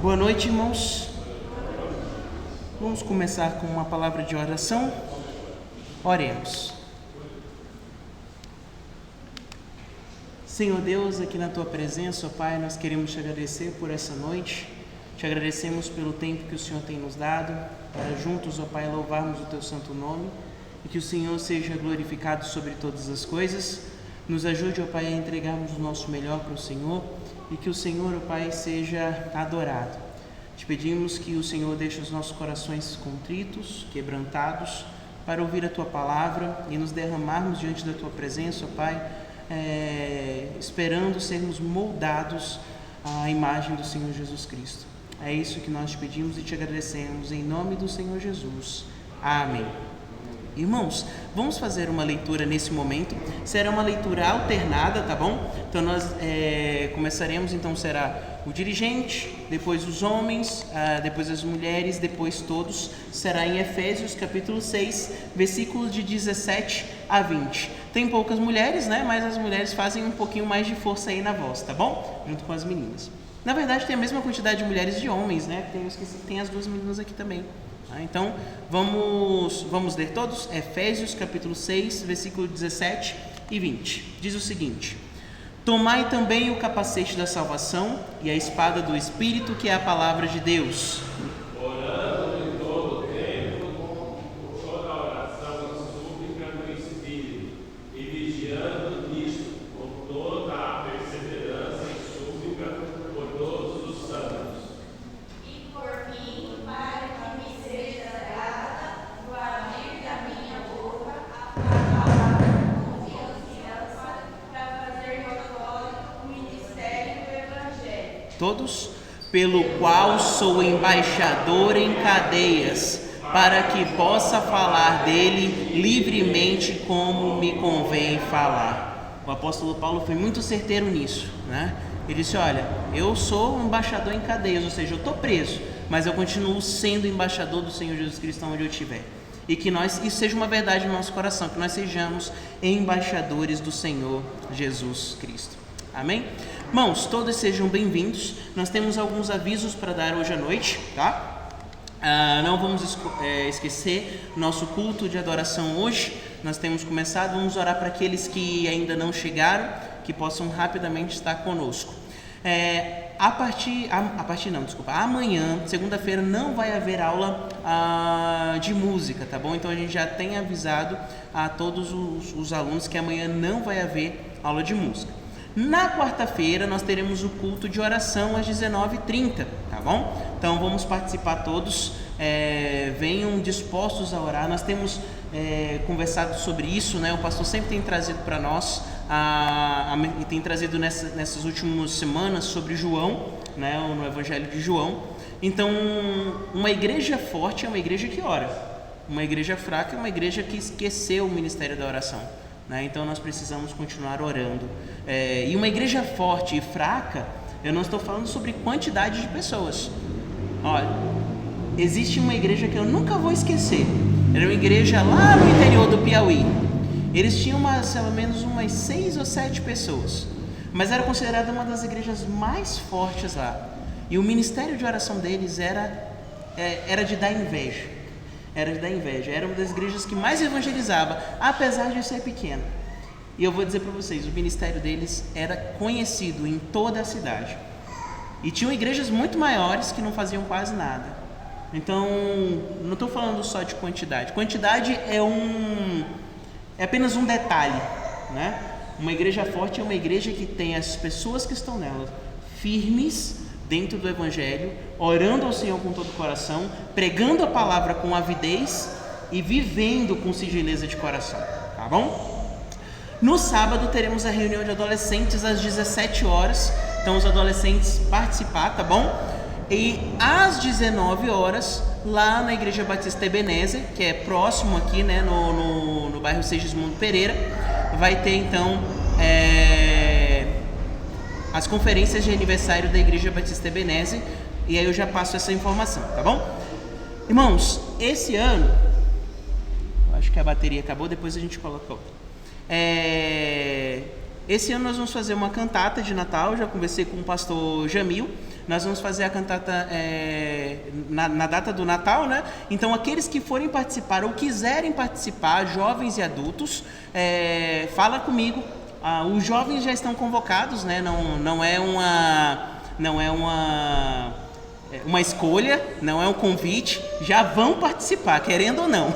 Boa noite, irmãos. Vamos começar com uma palavra de oração. Oremos. Senhor Deus, aqui na Tua presença, ó Pai, nós queremos Te agradecer por essa noite. Te agradecemos pelo tempo que o Senhor tem nos dado, para juntos, ó Pai, louvarmos o Teu santo nome e que o Senhor seja glorificado sobre todas as coisas. Nos ajude, ó Pai, a entregarmos o nosso melhor para o Senhor e que o Senhor, ó Pai, seja adorado. Te pedimos que o Senhor deixe os nossos corações contritos, quebrantados, para ouvir a Tua palavra e nos derramarmos diante da Tua presença, ó Pai, esperando sermos moldados à imagem do Senhor Jesus Cristo. É isso que nós te pedimos e te agradecemos, em nome do Senhor Jesus. Amém. Irmãos, vamos fazer uma leitura nesse momento. Será uma leitura alternada, tá bom? Então nós começaremos, então será o dirigente, depois os homens, depois as mulheres, depois todos. Será em Efésios capítulo 6, versículos de 17 a 20. Tem poucas mulheres, né? Mas as mulheres fazem um pouquinho mais de força aí na voz, tá bom? Junto com as meninas. Na verdade tem a mesma quantidade de mulheres de homens, né? Tem as duas meninas aqui também. Então, vamos ler todos? Efésios capítulo 6, versículo 17 e 20. Diz o seguinte: Tomai também o capacete da salvação e a espada do Espírito, que é a palavra de Deus. Orando em todo o tempo, com toda oração e súplica no Espírito, e vigiando nisto, com toda a perseverança e súplica por todos os santos. E por mim, para que me seja dada o abrir da minha boca a palavra com confiança para fazer notório o ministério do Evangelho. Todos? Pelo qual sou embaixador em cadeias, para que possa falar dele livremente como me convém falar. O apóstolo Paulo foi muito certeiro nisso, né? Ele disse, olha, eu sou um embaixador em cadeias, ou seja, eu estou preso, mas eu continuo sendo embaixador do Senhor Jesus Cristo onde eu estiver. E que isso seja uma verdade no nosso coração, que nós sejamos embaixadores do Senhor Jesus Cristo. Amém? Irmãos, todos sejam bem-vindos. Nós temos alguns avisos para dar hoje à noite, tá? Não vamos esquecer nosso culto de adoração hoje. Nós temos começado, vamos orar para aqueles que ainda não chegaram, que possam rapidamente estar conosco. Amanhã, segunda-feira, não vai haver aula de música, tá bom? Então a gente já tem avisado a todos os alunos que amanhã não vai haver aula de música. Na quarta-feira nós teremos o culto de oração às 19h30, tá bom? Então vamos participar todos, venham dispostos a orar. Nós temos conversado sobre isso, né? O pastor sempre tem trazido para nós e tem trazido nessas últimas semanas sobre João, né? No Evangelho de João. Então, uma igreja forte é uma igreja que ora, uma igreja fraca é uma igreja que esqueceu o ministério da oração, né? Então nós precisamos continuar orando. E uma igreja forte e fraca, eu não estou falando sobre quantidade de pessoas. Olha, existe uma igreja que eu nunca vou esquecer. Era uma igreja lá no interior do Piauí. Eles tinham pelo menos umas 6 ou 7 pessoas, mas era considerada uma das igrejas mais fortes lá. E o ministério de oração deles era de dar inveja. Era uma das igrejas que mais evangelizava, apesar de ser pequena. E eu vou dizer para vocês, o ministério deles era conhecido em toda a cidade. E tinham igrejas muito maiores que não faziam quase nada. Então, não estou falando só de quantidade. Quantidade é apenas um detalhe, né? Uma igreja forte é uma igreja que tem as pessoas que estão nela firmes dentro do Evangelho, orando ao Senhor com todo o coração, pregando a palavra com avidez e vivendo com singeleza de coração, tá bom? No sábado teremos a reunião de adolescentes às 17 horas, então os adolescentes participar, tá bom? E às 19 horas, lá na Igreja Batista Ebenezer, que é próximo aqui, né, no bairro Segismundo Pereira, vai ter então as conferências de aniversário da Igreja Batista Ebenezer, e aí eu já passo essa informação, tá bom? Irmãos, esse ano, eu acho que a bateria acabou, depois a gente coloca outra. Esse ano nós vamos fazer uma cantata de Natal, já conversei com o pastor Jamil, nós vamos fazer a cantata na data do Natal, né? Então, aqueles que forem participar ou quiserem participar, jovens e adultos, fala comigo. Os jovens já estão convocados, né? Não é uma escolha, não é um convite, já vão participar, querendo ou não.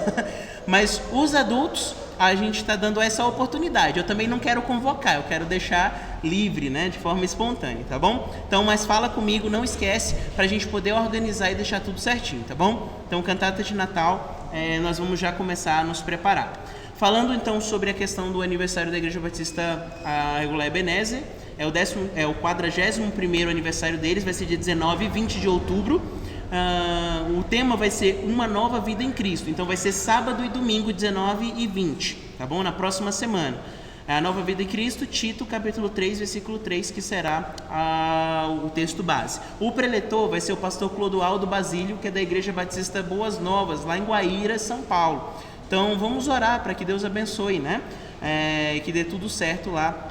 Mas os adultos, a gente está dando essa oportunidade. Eu também não quero convocar, eu quero deixar livre, né, de forma espontânea, tá bom? Então, mas fala comigo, não esquece, para a gente poder organizar e deixar tudo certinho, tá bom? Então, cantata de Natal, nós vamos já começar a nos preparar. Falando então sobre a questão do aniversário da Igreja Batista Regular Ebenezer, é o 41º aniversário deles, vai ser dia 19 e 20 de outubro. O tema vai ser Uma Nova Vida em Cristo. Então vai ser sábado e domingo, 19 e 20, tá bom? Na próxima semana. A Nova Vida em Cristo, Tito, capítulo 3, versículo 3, que será o texto base. O preletor vai ser o pastor Clodoaldo Basílio, que é da Igreja Batista Boas Novas, lá em Guaíra, São Paulo. Então vamos orar para que Deus abençoe, né? Que dê tudo certo lá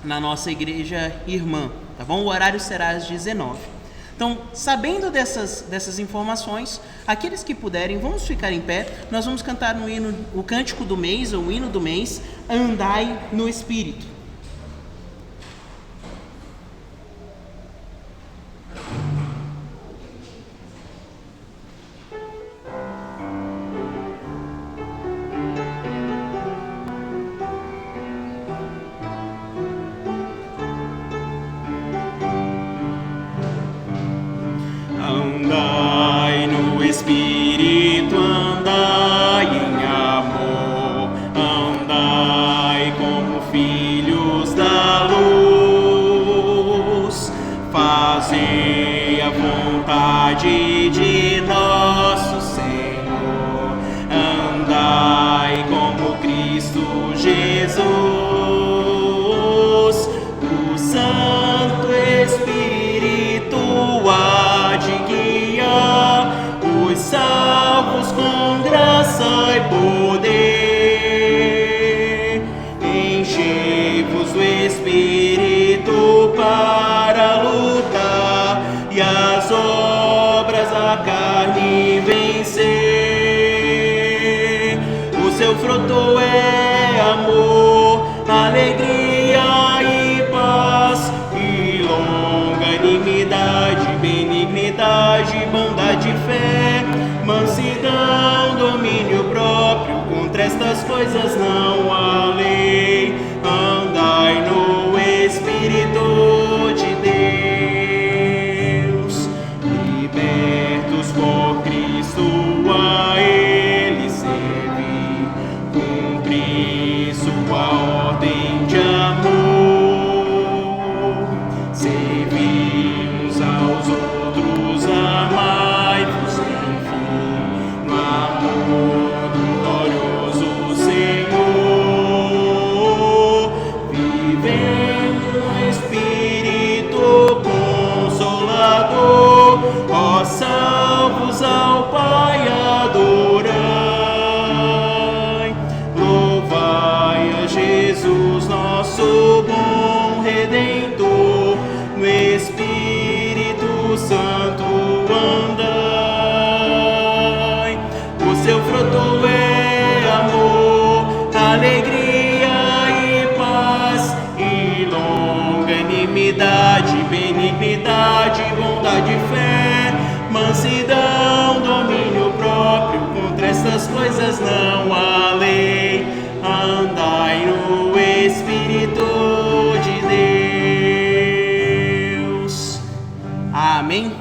na nossa igreja irmã, tá bom? O horário será às 19. Então, sabendo dessas informações, aqueles que puderem, vamos ficar em pé. Nós vamos cantar no hino, o cântico do mês, ou o hino do mês, Andai no Espírito. Andai no Espírito, andai em amor, andai como filhos da luz, fazei a vontade de nosso Senhor, andai como Cristo Jesus, o Santo Espírito de guiar os salvos com graça e poder. Enchei-vos do Espírito para lutar e as obras da carne vencer. O seu fruto é amor, alegria e paz e longanimidade, benignidade, bondade, fé, mansidão, domínio próprio. Contra estas coisas não há lei. Andai no Espírito de Deus, libertos por Cristo, a Ele servir, cumprir sua ordem de amor, servir uns aos outros, amai-vos, enfim, no amor do glorioso Senhor, vivendo no Espírito Consolador, ó salvos ao Pai adorai, louvai a Jesus nosso bom Redentor, no Espírito Santo andai. O seu fruto é amor, alegria e paz e longanimidade, benignidade, bondade, fé, mansidão, domínio próprio. Contra estas coisas não há lei. Andai no Espírito de Deus. Amém?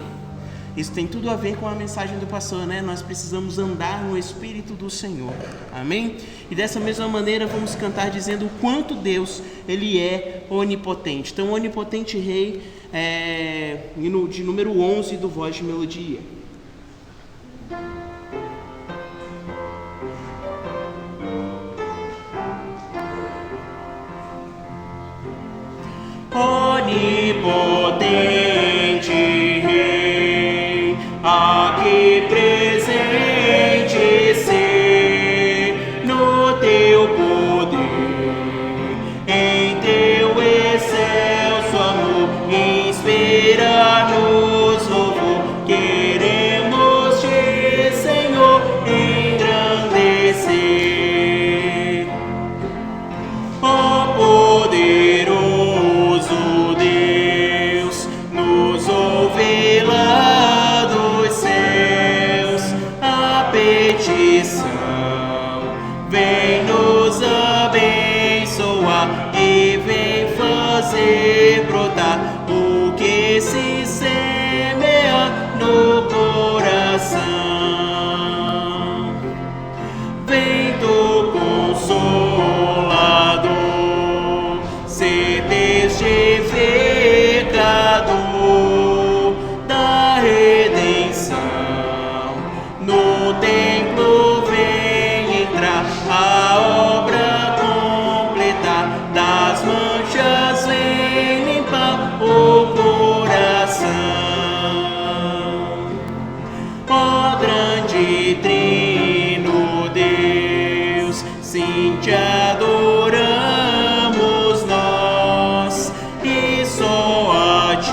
Isso tem tudo a ver com a mensagem do pastor, né? Nós precisamos andar no Espírito do Senhor. Amém? E dessa mesma maneira vamos cantar dizendo o quanto Deus, Ele é onipotente. Então, Onipotente Rei, hino de número 11 do Voz de Melodia. Onipotente Rei, aqui presente ser no teu poder, em teu excelso amor, inspira-nos fazer brotar o que se semeia no coração. Vento consolador, se testificador da redenção, no templo vem entrar, a obra completar, das manchas vem limpar o coração. Ó grande Trino Deus, sim te adoramos nós, e só a ti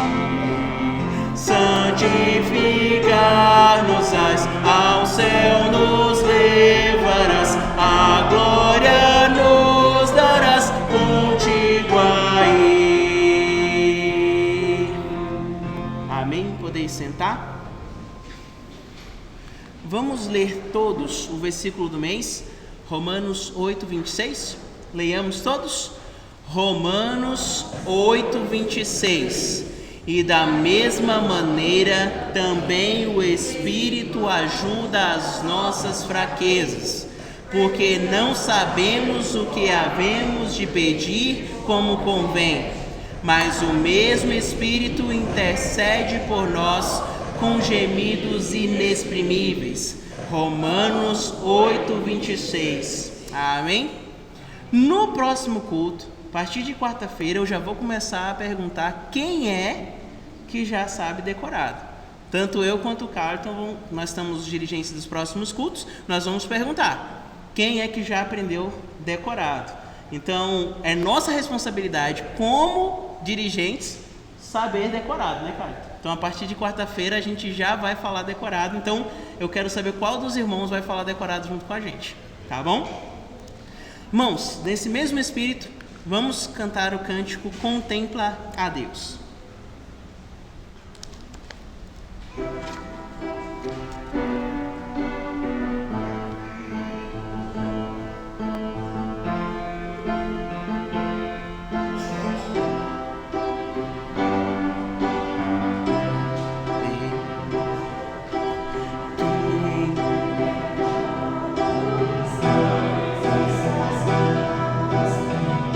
santificar-nos-ás, ao céu nos levarás, a glória nos darás, contigo aí. Amém? Podeis sentar? Vamos ler todos o versículo do mês, Romanos 8, 26. Leiamos todos? Romanos 8, 26. E da mesma maneira também o Espírito ajuda as nossas fraquezas, porque não sabemos o que havemos de pedir como convém, mas o mesmo Espírito intercede por nós com gemidos inexprimíveis. Romanos 8, 26. Amém? No próximo culto, a partir de quarta-feira, eu já vou começar a perguntar quem é que já sabe decorado. Tanto eu quanto o Carlton, nós estamos os dirigentes dos próximos cultos, nós vamos perguntar quem é que já aprendeu decorado. Então, é nossa responsabilidade como dirigentes saber decorado, né, Carlton? Então, a partir de quarta-feira, a gente já vai falar decorado. Então, eu quero saber qual dos irmãos vai falar decorado junto com a gente. Tá bom? Irmãos, nesse mesmo espírito, vamos cantar o cântico Contempla a Deus.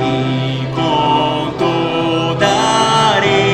E com toda areia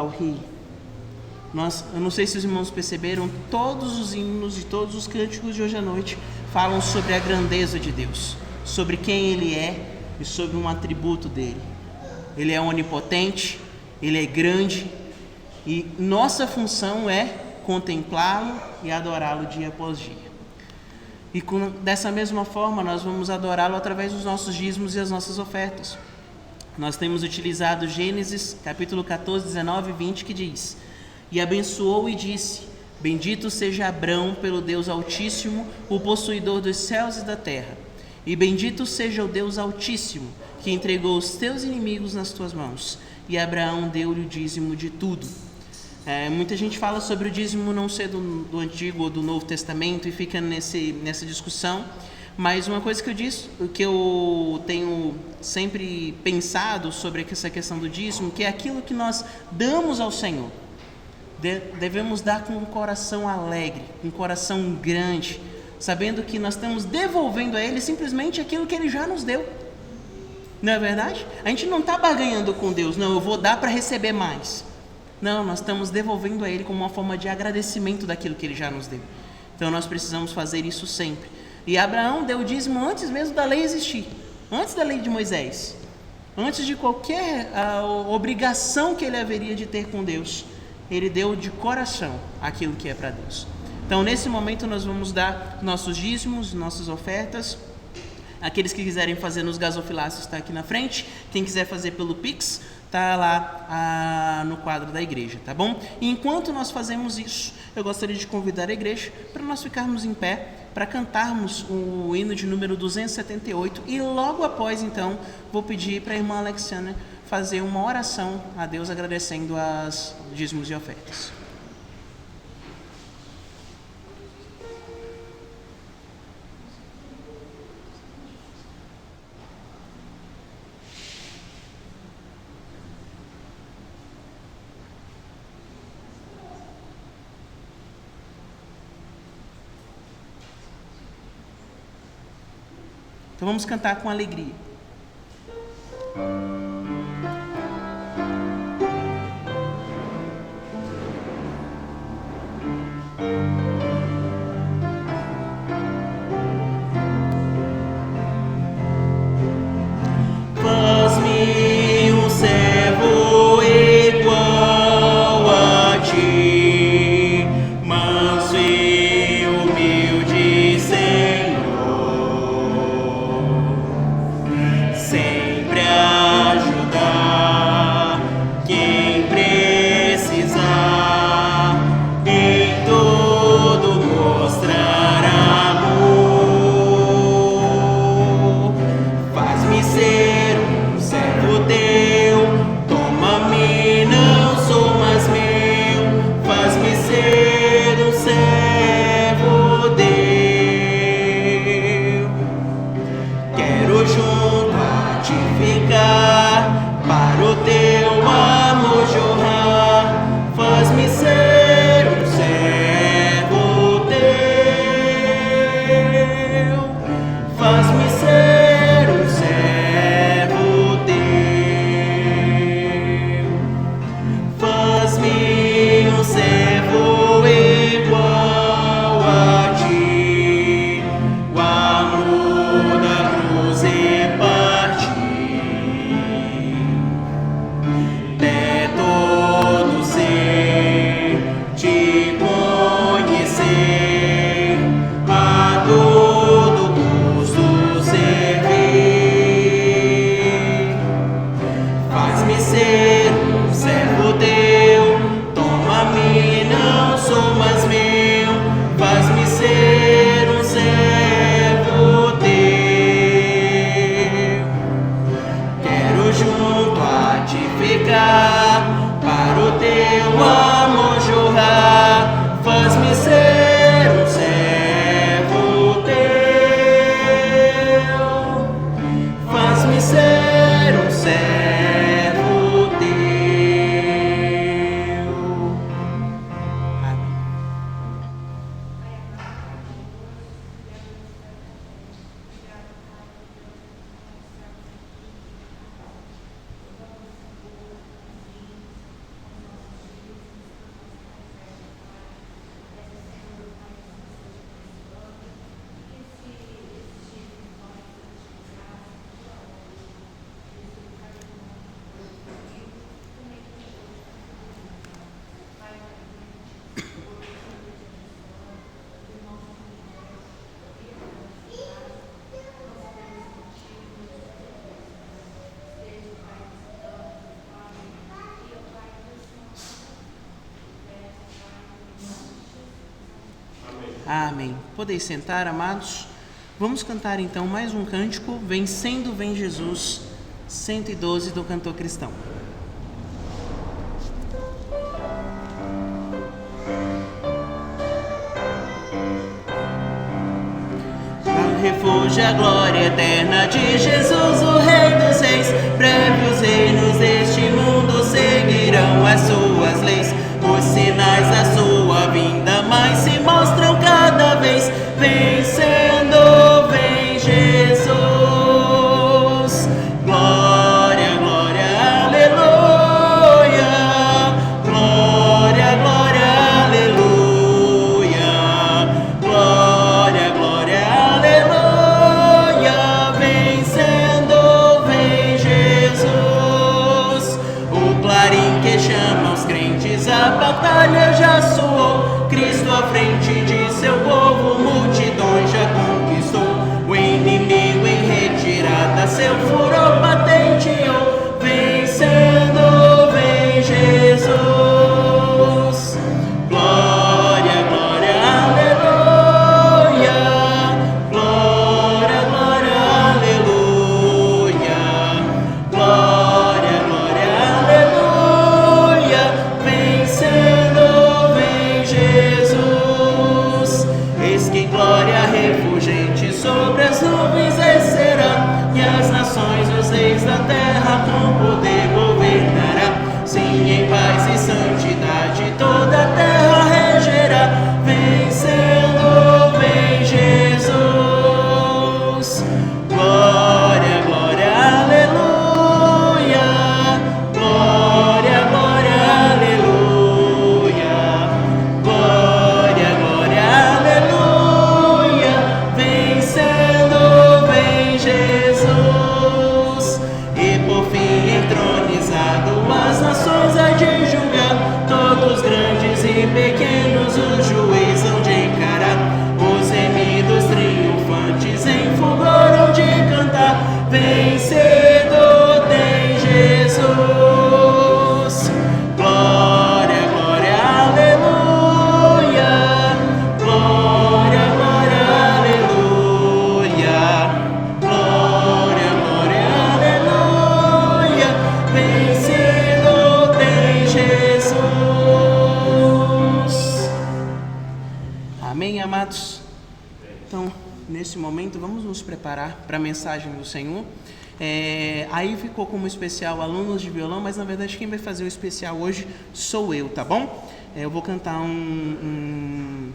ao Rei. Eu não sei se os irmãos perceberam, todos os hinos e todos os cânticos de hoje à noite falam sobre a grandeza de Deus, sobre quem Ele é e sobre um atributo dele. Ele é onipotente, Ele é grande e nossa função é contemplá-lo e adorá-lo dia após dia. E dessa mesma forma nós vamos adorá-lo através dos nossos dízimos e as nossas ofertas. Nós temos utilizado Gênesis capítulo 14, 19 e 20 que diz: E abençoou e disse: Bendito seja Abrão pelo Deus Altíssimo, o possuidor dos céus e da terra. E bendito seja o Deus Altíssimo, que entregou os teus inimigos nas tuas mãos. E Abraão deu-lhe o dízimo de tudo. Muita gente fala sobre o dízimo não ser do Antigo ou do Novo Testamento e fica nessa discussão. Mas uma coisa que eu tenho sempre pensado sobre essa questão do dízimo, que é aquilo que nós damos ao Senhor. Devemos dar com um coração alegre, com um coração grande, sabendo que nós estamos devolvendo a Ele simplesmente aquilo que Ele já nos deu. Não é verdade? A gente não está barganhando com Deus, não, eu vou dar para receber mais. Não, nós estamos devolvendo a Ele como uma forma de agradecimento daquilo que Ele já nos deu. Então nós precisamos fazer isso sempre. E Abraão deu o dízimo antes mesmo da lei existir, antes da lei de Moisés, antes de qualquer obrigação que ele haveria de ter com Deus. Ele deu de coração aquilo que é para Deus. Então nesse momento nós vamos dar nossos dízimos, nossas ofertas. Aqueles que quiserem fazer nos gasofilácios está aqui na frente. Quem quiser fazer pelo Pix está lá no quadro da igreja, tá bom? E enquanto nós fazemos isso, eu gostaria de convidar a igreja para nós ficarmos em pé, para cantarmos o hino de número 278 e logo após então vou pedir para a irmã Alexandra fazer uma oração a Deus agradecendo as dízimos e ofertas. Então vamos cantar com alegria. Faz-me um servo igual a ti, manso e humilde, sempre ajudar quem precisar em todo Amém. Podeis sentar, amados. Vamos cantar então mais um cântico, Vencendo Vem Jesus, 112 do cantor cristão. Refúgio, a glória eterna de Jesus, o Rei dos Reis. Breve os reinos deste mundo seguirão as suas leis. Os sinais da sua vinda mais se mostram cada vez. Vencendo vem Jesus. Glória, glória, aleluia. Glória, glória, aleluia. Glória, glória, aleluia. Vencendo vem Jesus. O clarim que chama os crentes, a batalha já soou. Cristo à frente de seu povo, multidões já conquistou. O inimigo em retirada, seu furor patenteou. Vencendo vem Jesus. Glória, glória, aleluia. Glória, glória, aleluia. Glória, glória, aleluia. Vencendo vem Jesus. Eis que glória refulgente sobre as nuvens descerá, e as nações, os reis da terra com poder governará. Sim, em paz e santidade toda a terra regerá. Vencendo vem Jesus. Glória, glória, aleluia. Glória, glória, aleluia. Glória, glória, aleluia. Vencendo vem Jesus. E por fim entronizado as nações há de julgar. Todos grandes e pequenos os juízes hão de encarar. Os remidos triunfantes em fulgor hão de cantar. Vencedor tem Jesus. Glória, glória, aleluia. Glória, glória, aleluia. Glória, glória, aleluia. Vencedor tem Jesus. Amém, amados? Então, nesse momento, vamos nos preparar para a mensagem do Senhor. Aí ficou como especial alunos de violão, mas na verdade quem vai fazer o especial hoje sou eu, tá bom? Eu vou cantar um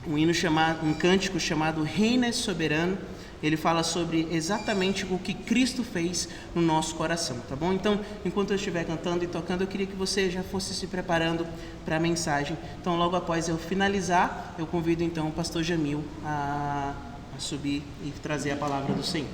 hino chamado, um cântico chamado Reina Soberano. Ele fala sobre exatamente o que Cristo fez no nosso coração, tá bom? Então, enquanto eu estiver cantando e tocando, eu queria que você já fosse se preparando para a mensagem. Então, logo após eu finalizar, eu convido então o pastor Jamil a subir e trazer a palavra do Senhor.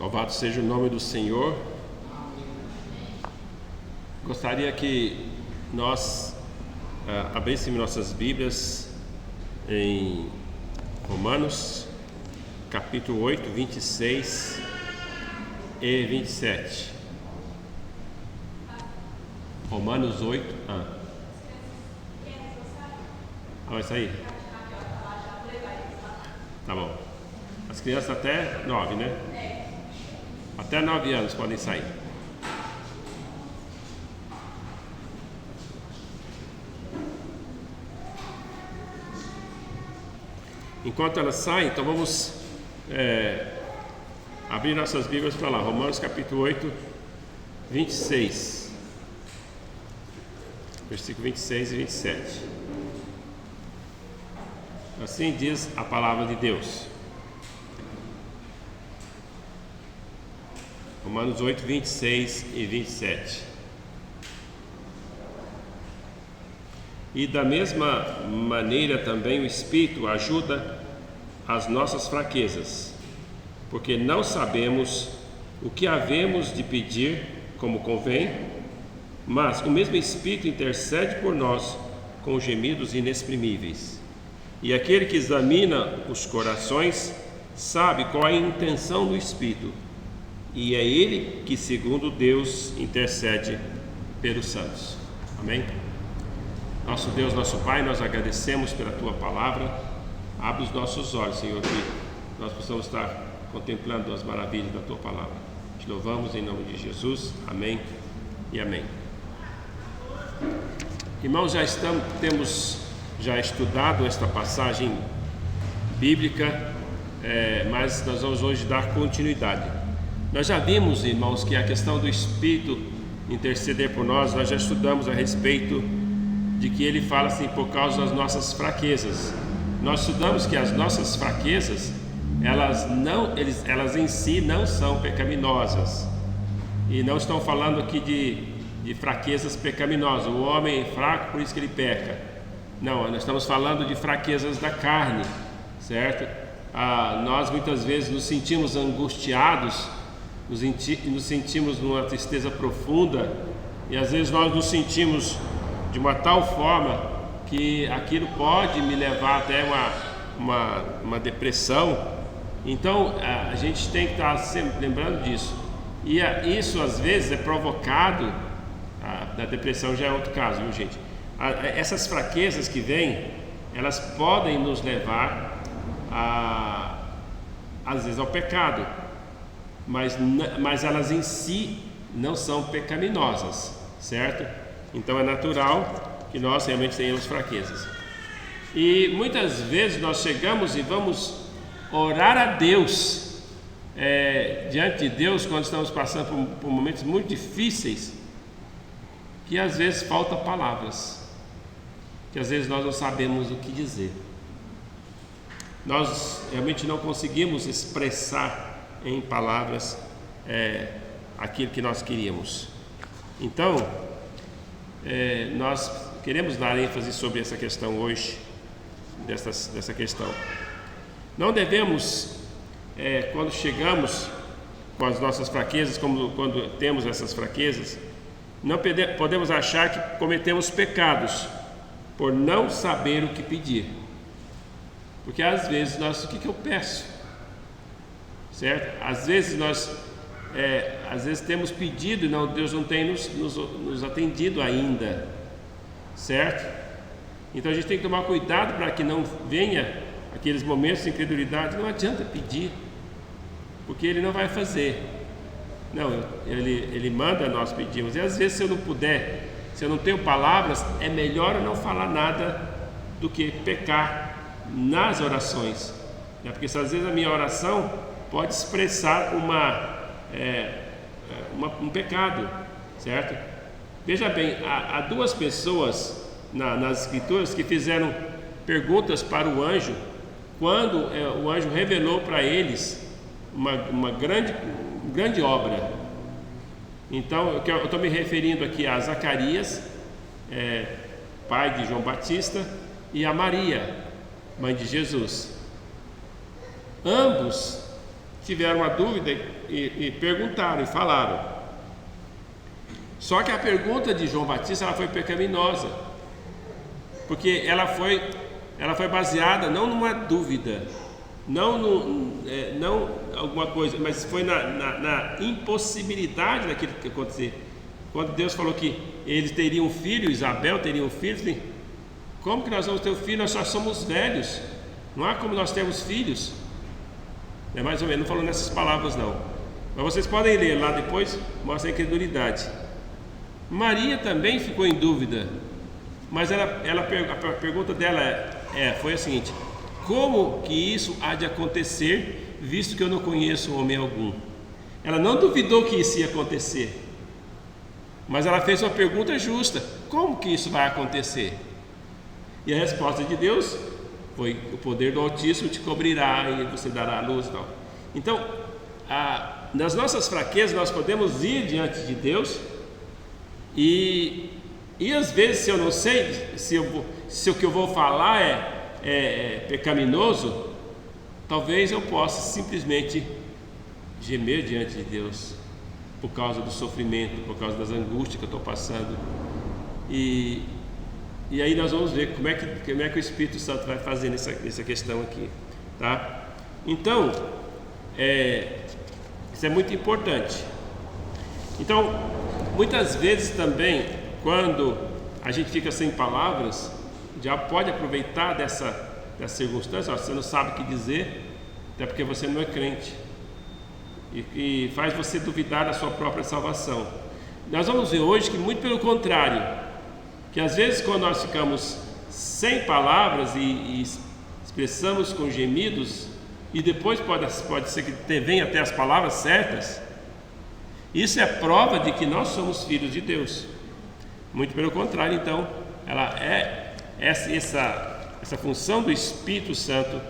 Louvado seja o nome do Senhor. Gostaria que nós abríssemos nossas Bíblias em Romanos, capítulo 8, 26 e 27. Romanos 8. Vai sair? Tá bom. As crianças até 9, né? Até 9 anos podem sair. Enquanto elas saem, então vamos abrir nossas Bíblias para lá. Romanos capítulo 8, 26. Versículo 26 e 27. Assim diz a palavra de Deus. Romanos 8, 26 e 27. E da mesma maneira também o Espírito ajuda as nossas fraquezas, porque não sabemos o que havemos de pedir como convém, mas o mesmo Espírito intercede por nós com gemidos inexprimíveis. E aquele que examina os corações sabe qual é a intenção do Espírito, e é Ele que, segundo Deus, intercede pelos santos. Amém? Nosso Deus, nosso Pai, nós agradecemos pela Tua palavra. Abre os nossos olhos, Senhor, que nós possamos estar contemplando as maravilhas da Tua palavra. Te louvamos em nome de Jesus. Amém e amém. Irmãos, temos já estudado esta passagem bíblica, mas nós vamos hoje dar continuidade. Nós já vimos, irmãos, que a questão do Espírito interceder por nós já estudamos a respeito de que ele fala assim, por causa das nossas fraquezas. Nós estudamos que as nossas fraquezas, elas em si não são pecaminosas. E não estão falando aqui de fraquezas pecaminosas. O homem é fraco, por isso que ele peca. Não, nós estamos falando de fraquezas da carne, certo? Nós muitas vezes nos sentimos angustiados, nos sentimos numa tristeza profunda, e às vezes nós nos sentimos de uma tal forma que aquilo pode me levar até uma depressão. Então a gente tem que estar sempre lembrando disso. E isso às vezes é provocado, da depressão já é outro caso, viu, gente? Essas fraquezas que vêm, elas podem nos levar às vezes ao pecado, mas elas em si não são pecaminosas, certo? Então é natural que nós realmente tenhamos fraquezas. E muitas vezes nós chegamos e vamos orar a Deus, diante de Deus, quando estamos passando por momentos muito difíceis, que às vezes falta palavras, que às vezes nós não sabemos o que dizer. Nós realmente não conseguimos expressar em palavras aquilo que nós queríamos. Então, nós queremos dar ênfase sobre essa questão hoje, dessa questão. Não devemos, quando chegamos com as nossas fraquezas, quando temos essas fraquezas, não podemos achar que cometemos pecados por não saber o que pedir. Porque às vezes o que eu peço? Certo? Às vezes temos pedido e Deus não tem nos atendido ainda, certo? Então a gente tem que tomar cuidado para que não venha aqueles momentos de incredulidade. Não adianta pedir, porque Ele não vai fazer. Não, Ele manda nós pedirmos. E às vezes se eu não tenho palavras, é melhor eu não falar nada do que pecar nas orações, né? Porque às vezes a minha oração pode expressar um pecado, certo? Veja bem, há duas pessoas nas Escrituras que fizeram perguntas para o anjo quando o anjo revelou para eles uma grande obra. Então, eu estou me referindo aqui a Zacarias, pai de João Batista, e a Maria, mãe de Jesus. Ambos tiveram uma dúvida e perguntaram e falaram. Só que a pergunta de João Batista ela foi pecaminosa, porque ela foi baseada não numa dúvida, não alguma coisa, mas foi na impossibilidade daquilo que acontecer. Quando Deus falou que eles teriam um filho, Isabel teria um filho, assim, como que nós vamos ter um filho? Nós só somos velhos, não há como nós termos filhos. É mais ou menos, não falou nessas palavras não, mas vocês podem ler lá depois, mostra a incredulidade. Maria também ficou em dúvida, mas a pergunta dela foi a seguinte: como que isso há de acontecer, visto que eu não conheço homem algum? Ela não duvidou que isso ia acontecer, mas ela fez uma pergunta justa: como que isso vai acontecer? E a resposta de Deus foi: o poder do Altíssimo te cobrirá e você dará a luz e tal. Então, nas nossas fraquezas nós podemos ir diante de Deus e às vezes, se eu não sei se o que eu vou falar é pecaminoso, talvez eu possa simplesmente gemer diante de Deus por causa do sofrimento, por causa das angústias que eu estou passando. E aí nós vamos ver como é que o Espírito Santo vai fazer nessa questão aqui, tá? Então, isso é muito importante. Então, muitas vezes também, quando a gente fica sem palavras, já pode aproveitar dessa circunstância. Você não sabe o que dizer, até porque você não é crente, e faz você duvidar da sua própria salvação. Nós vamos ver hoje que muito pelo contrário, que às vezes quando nós ficamos sem palavras e expressamos com gemidos, e depois pode ser que venha até as palavras certas, isso é prova de que nós somos filhos de Deus. Muito pelo contrário, então, essa função do Espírito Santo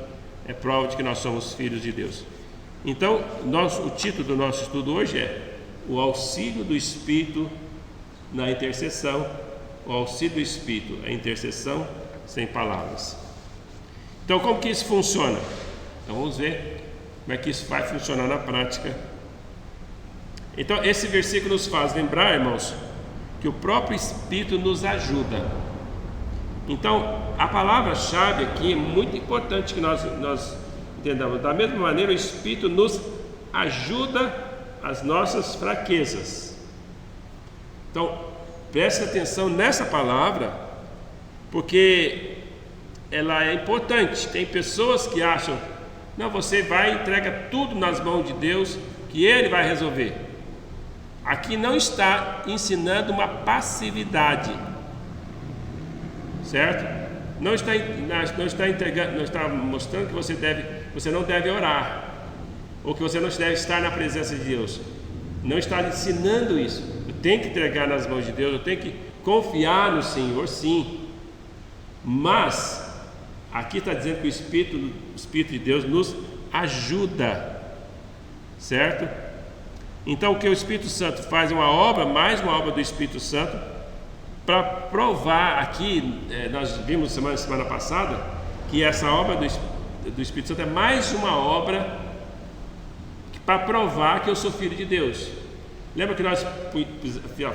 é prova de que nós somos filhos de Deus. Então, o título do nosso estudo hoje é o auxílio do Espírito na intercessão. O auxílio do Espírito, a intercessão sem palavras. Então, como que isso funciona? Então, vamos ver como é que isso vai funcionar na prática. Então, esse versículo nos faz lembrar, irmãos, que o próprio Espírito nos ajuda. Então, a palavra-chave aqui é muito importante que nós entendamos. Da mesma maneira, o Espírito nos ajuda às nossas fraquezas. Então, preste atenção nessa palavra, porque ela é importante. Tem pessoas que acham: não, você vai e entrega tudo nas mãos de Deus, que Ele vai resolver. Aqui não está ensinando uma passividade, certo? Não está entregando, não está mostrando que você não deve orar, ou que você não deve estar na presença de Deus. Não está ensinando isso. Eu tenho que entregar nas mãos de Deus, eu tenho que confiar no Senhor, sim. Mas aqui está dizendo que o Espírito de Deus nos ajuda, certo? Então, o que o Espírito Santo faz é mais uma obra do Espírito Santo, para provar aqui, nós vimos semana passada, que essa obra do Espírito Santo é mais uma obra para provar que eu sou filho de Deus. Lembra que nós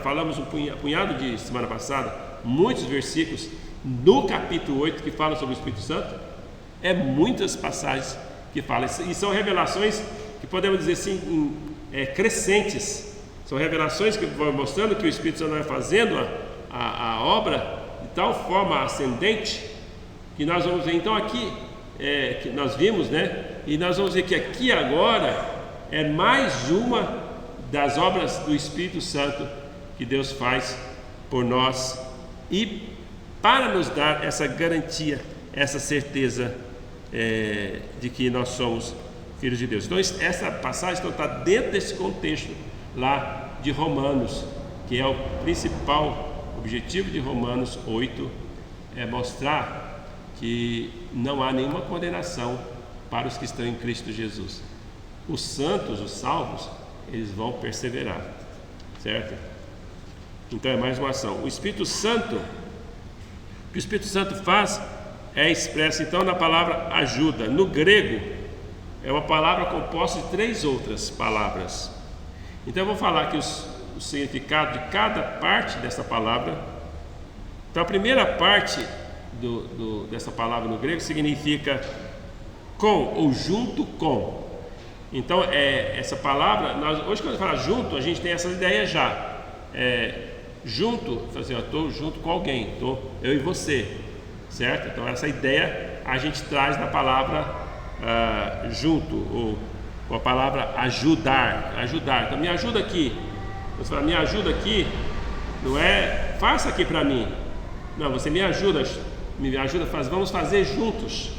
falamos um punhado de semana passada, muitos versículos no capítulo 8 que falam sobre o Espírito Santo? Muitas passagens que falam, e são revelações que podemos dizer assim, crescentes. São revelações que vão mostrando que o Espírito Santo vai fazendo a obra de tal forma ascendente, que nós vamos ver então aqui, que nós vimos, né? E nós vamos ver que aqui agora é mais uma das obras do Espírito Santo que Deus faz por nós, e para nos dar essa garantia, essa certeza de que nós somos filhos de Deus. Então essa passagem está dentro desse contexto lá de Romanos, que é o principal objetivo de Romanos 8, é mostrar que não há nenhuma condenação para os que estão em Cristo Jesus. Os santos, os salvos, eles vão perseverar, certo? Então é mais uma ação. O Espírito Santo, o que o Espírito Santo faz é expresso então na palavra ajuda. No grego, é uma palavra composta de 3 outras palavras. Então eu vou falar aqui o significado de cada parte dessa palavra. Então a primeira parte dessa palavra no grego significa com ou junto com. Então essa palavra, hoje quando a gente fala junto, a gente tem essa ideia já. Junto, assim, eu estou junto com alguém, estou eu e você, certo? Então essa ideia a gente traz na palavra junto, ou com a palavra ajudar. Então me ajuda aqui. Você fala, me ajuda aqui, não é faça aqui para mim. Não, você me ajuda, vamos fazer juntos.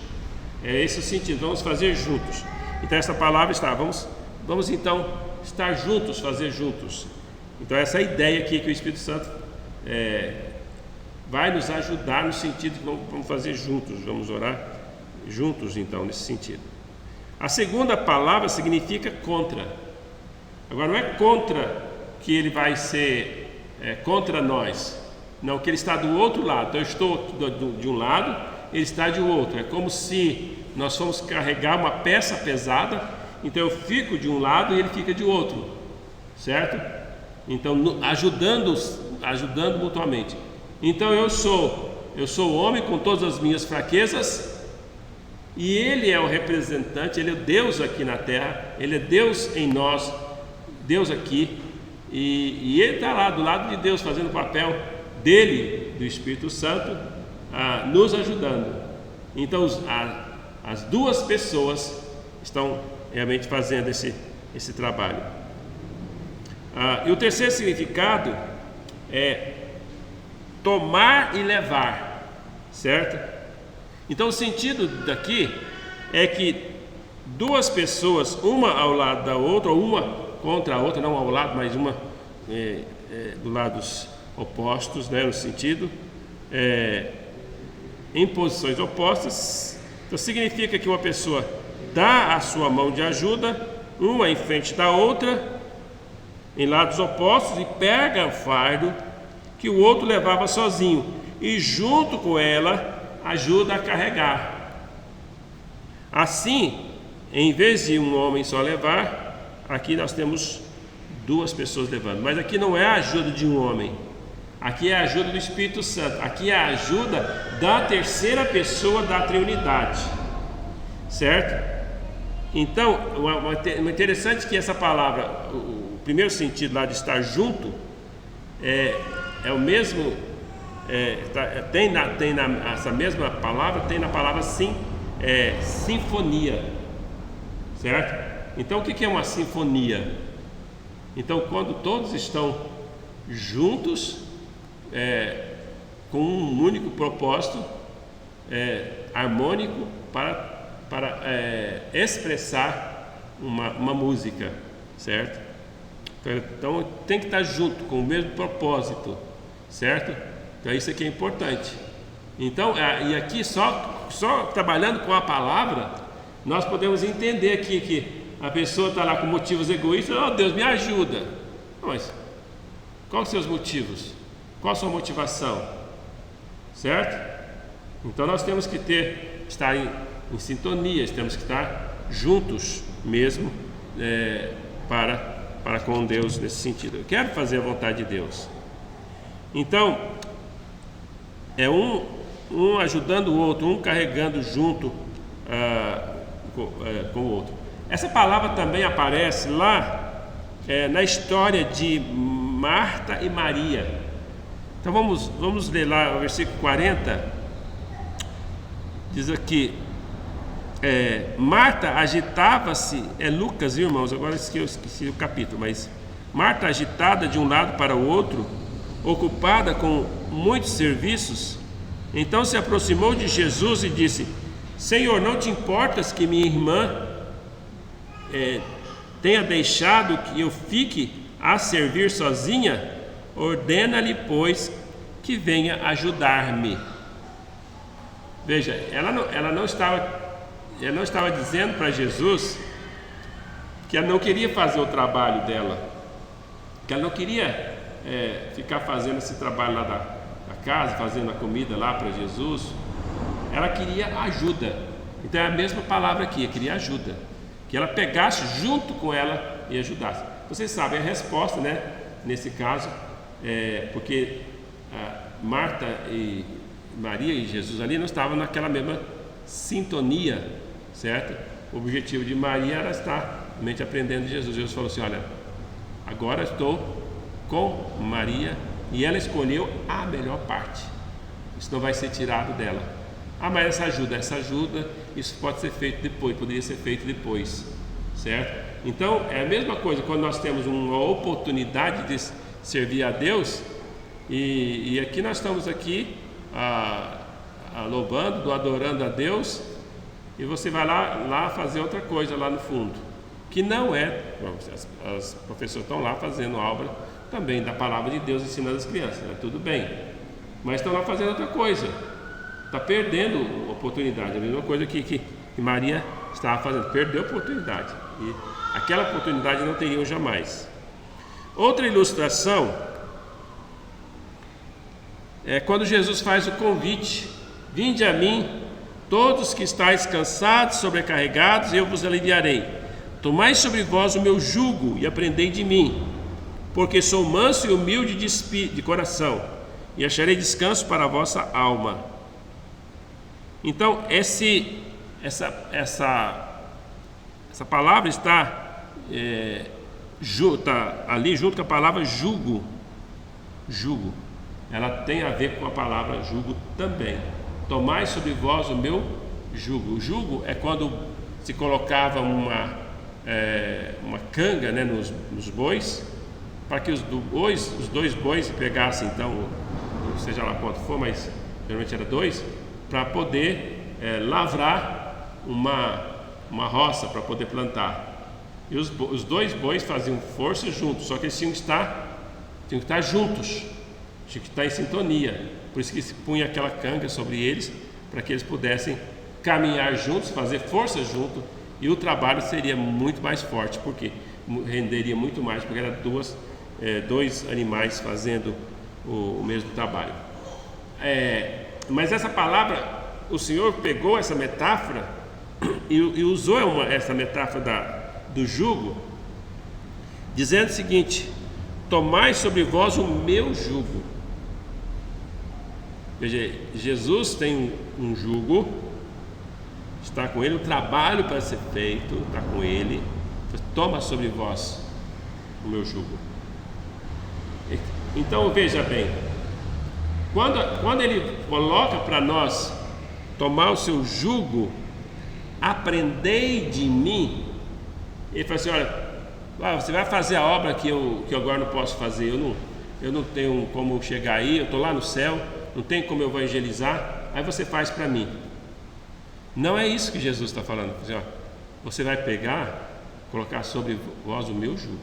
É esse o sentido, vamos fazer juntos. Então essa palavra está, vamos então estar juntos, fazer juntos. Então essa é a ideia aqui que o Espírito Santo vai nos ajudar no sentido que vamos fazer juntos, vamos orar juntos então nesse sentido. A segunda palavra significa contra. Agora não é contra que ele vai ser contra nós, não, que ele está do outro lado. Então eu estou de um lado, ele está de outro. É como se nós fomos carregar uma peça pesada, então eu fico de um lado e ele fica de outro, certo? Então ajudando mutuamente. Então eu sou o homem com todas as minhas fraquezas, e ele é o representante, ele é Deus aqui na terra, ele é Deus em nós, Deus aqui, e ele está lá do lado de Deus fazendo o papel dele, do Espírito Santo, nos ajudando. Então as duas pessoas estão realmente fazendo esse trabalho. E o terceiro significado é tomar e levar, certo? Então o sentido daqui é que duas pessoas, uma ao lado da outra, ou uma contra a outra, não ao lado, mas uma do lados opostos, né, no sentido, em posições opostas. Então significa que uma pessoa dá a sua mão de ajuda, uma em frente da outra, em lados opostos, e pega o fardo que o outro levava sozinho, e junto com ela ajuda a carregar. Assim, em vez de um homem só levar, aqui nós temos duas pessoas levando. Mas aqui não é a ajuda de um homem, aqui é a ajuda do Espírito Santo, aqui é a ajuda da terceira pessoa da Trindade, certo? Então, o interessante é que essa palavra, o primeiro sentido lá de estar junto, é o mesmo, essa mesma palavra, tem na palavra sinfonia, certo? Então o que é uma sinfonia? Então quando todos estão juntos, com um único propósito, harmônico, para expressar uma música, certo? Então tem que estar junto, com o mesmo propósito, certo? Então isso aqui é importante. Então, e aqui só trabalhando com a palavra, nós podemos entender aqui que a pessoa está lá com motivos egoístas. Oh, Deus, me ajuda. Mas quais são os seus motivos? Qual a sua motivação? Certo? Então nós temos que estar em sintonia, temos que estar juntos mesmo, para com Deus nesse sentido. Eu quero fazer a vontade de Deus. Então, é um ajudando o outro, um carregando junto com o outro. Essa palavra também aparece lá na história de Marta e Maria. Então vamos ler lá o versículo 40. Diz aqui, Marta agitava-se, Lucas, irmãos, agora eu esqueci o capítulo, mas Marta agitada de um lado para o outro, ocupada com muitos serviços, então se aproximou de Jesus e disse: Senhor, não te importas que minha irmã tenha deixado que eu fique a servir sozinha? Ordena-lhe, pois, que venha ajudar-me. Veja, ela não estava dizendo para Jesus que ela não queria fazer o trabalho dela, que ela não queria ficar fazendo esse trabalho lá da casa, fazendo a comida lá para Jesus. Ela queria ajuda. Então é a mesma palavra aqui, queria ajuda. que ela pegasse junto com ela e ajudasse. Vocês sabem a resposta, né? Nesse caso, porque Marta e Maria e Jesus ali não estavam naquela mesma sintonia, certo? O objetivo de Maria era estar realmente aprendendo de Jesus. Jesus falou assim: olha, agora estou com Maria e ela escolheu a melhor parte. Isso não vai ser tirado dela. Mas essa ajuda, isso pode ser feito depois, poderia ser feito depois, certo? Então é a mesma coisa quando nós temos uma oportunidade de servir a Deus, e aqui nós estamos aqui louvando, adorando a Deus, e você vai lá fazer outra coisa lá no fundo, que não é, as professoras estão lá fazendo obra também da palavra de Deus, ensinando as crianças, tudo bem, mas estão lá fazendo outra coisa, está perdendo oportunidade. A mesma coisa que Maria estava fazendo, perdeu a oportunidade, e aquela oportunidade não teriam jamais. Outra ilustração é quando Jesus faz o convite: vinde a mim, todos que estáis cansados, sobrecarregados, eu vos aliviarei. Tomai sobre vós o meu jugo e aprendei de mim, porque sou manso e humilde de coração, e acharei descanso para a vossa alma. Então, essa palavra está ali junto com a palavra jugo. Jugo, ela tem a ver com a palavra jugo também. Tomai sobre vós o meu jugo. O jugo é quando se colocava uma canga, né, nos bois, para que os dois bois pegassem, então, seja lá quanto for, mas geralmente era 2, para poder lavrar uma roça, para poder plantar. E os 2 bois faziam força juntos, só que eles tinham que estar juntos, tinham que estar em sintonia. Por isso que se punha aquela canga sobre eles, para que eles pudessem caminhar juntos, fazer força junto, e o trabalho seria muito mais forte, porque renderia muito mais, porque eram 2 animais fazendo o mesmo trabalho. Mas essa palavra, o Senhor pegou essa metáfora e usou essa metáfora do jugo, dizendo o seguinte: tomai sobre vós o meu jugo. Veja, Jesus tem um jugo, está com ele, o trabalho para ser feito está com ele. Toma sobre vós o meu jugo. Então veja bem, quando ele coloca para nós tomar o seu jugo, aprendei de mim, ele fala assim: olha, você vai fazer a obra que eu agora não posso fazer, eu não tenho como chegar aí, eu estou lá no céu, não tem como eu evangelizar, aí você faz para mim. Não é isso que Jesus está falando. Você vai colocar sobre vós o meu jugo,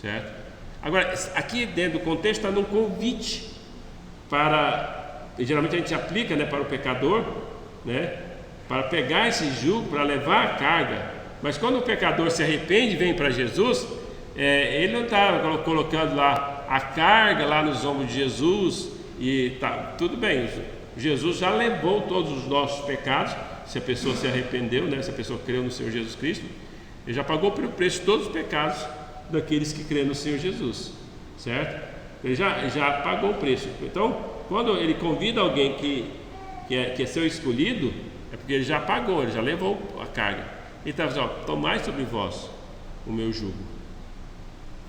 certo? Agora, aqui dentro do contexto está num convite e geralmente a gente aplica, né, para o pecador, né, para pegar esse jugo, para levar a carga. Mas quando o pecador se arrepende e vem para Jesus, ele não está colocando lá a carga lá nos ombros de Jesus, e tá tudo bem. Jesus já levou todos os nossos pecados, se a pessoa se arrependeu, né, se a pessoa creu no Senhor Jesus Cristo, ele já pagou pelo preço de todos os pecados daqueles que creem no Senhor Jesus, certo? Ele já pagou o preço. Então, quando ele convida alguém que é seu escolhido, é porque ele já pagou, ele já levou a carga. Ele está dizendo: tomai sobre vós o meu jugo.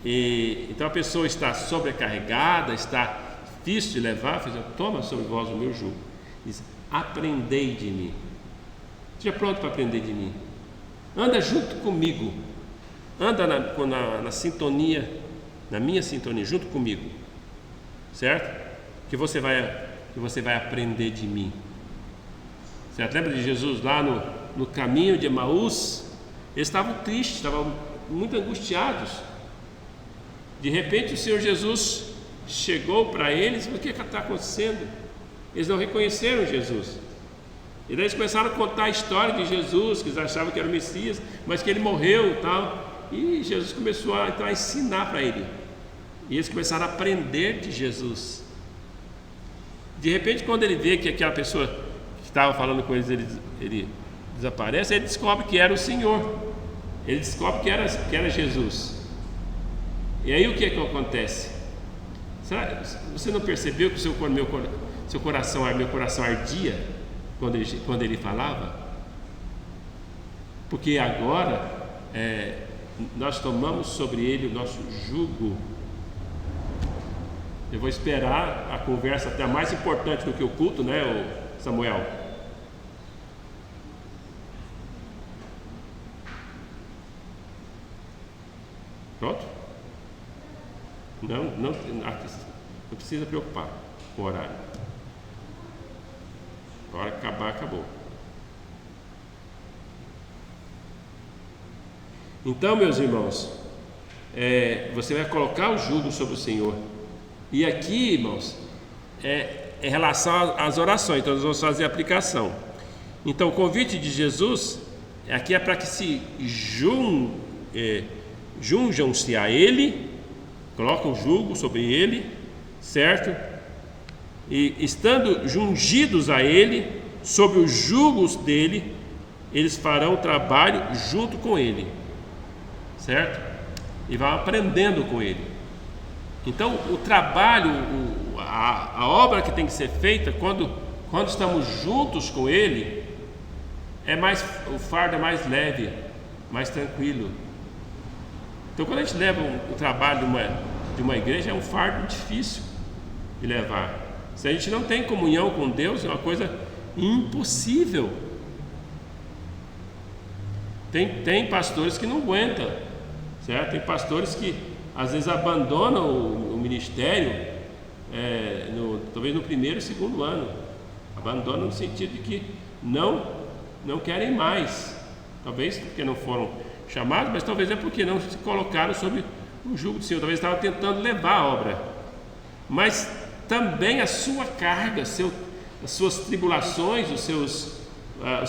Então a pessoa está sobrecarregada, está difícil de levar, toma sobre vós o meu jugo. Diz: aprendei de mim. Esteja pronto para aprender de mim. Anda junto comigo. Anda na sintonia, na minha sintonia, junto comigo, certo? Que você vai aprender de mim. Certo? Lembra de Jesus lá no caminho de Emaús? Eles estavam tristes, estavam muito angustiados. De repente o Senhor Jesus chegou para eles: o que está acontecendo? Eles não reconheceram Jesus. E daí eles começaram a contar a história de Jesus, que eles achavam que era o Messias, mas que ele morreu e tal. E Jesus começou a ensinar para ele. E eles começaram a aprender de Jesus. De repente, quando ele vê que aquela pessoa que estava falando com eles, ele desaparece, ele descobre que era o Senhor, ele descobre que era Jesus. E aí o que acontece? Você não percebeu que meu coração ardia quando ele falava? Porque agora nós tomamos sobre ele o nosso jugo. Eu vou esperar a conversa até mais importante do que o culto, né, Samuel? Pronto? Não precisa preocupar com o horário. A hora que acabar, acabou. Então, meus irmãos, você vai colocar o jugo sobre o Senhor. E aqui, irmãos, em relação às orações, então nós vamos fazer a aplicação. Então, o convite de Jesus aqui é para que se junjam-se a Ele, colocam o jugo sobre Ele, certo? E estando jungidos a Ele, sob os jugos dele, eles farão o trabalho junto com Ele, certo? E vão aprendendo com Ele. Então, o trabalho, a obra que tem que ser feita quando estamos juntos com Ele, o fardo é mais leve, mais tranquilo. Então, quando a gente leva o trabalho de uma igreja, é um fardo difícil de levar. Se a gente não tem comunhão com Deus, é uma coisa impossível. Tem pastores que não aguentam, certo? Tem pastores que às vezes abandonam o ministério, talvez no primeiro e segundo ano. Abandonam no sentido de que não querem mais. Talvez porque não foram chamados, mas talvez é porque não se colocaram sob o jugo do Senhor. Talvez estavam tentando levar a obra. Mas também a sua carga, as suas tribulações, os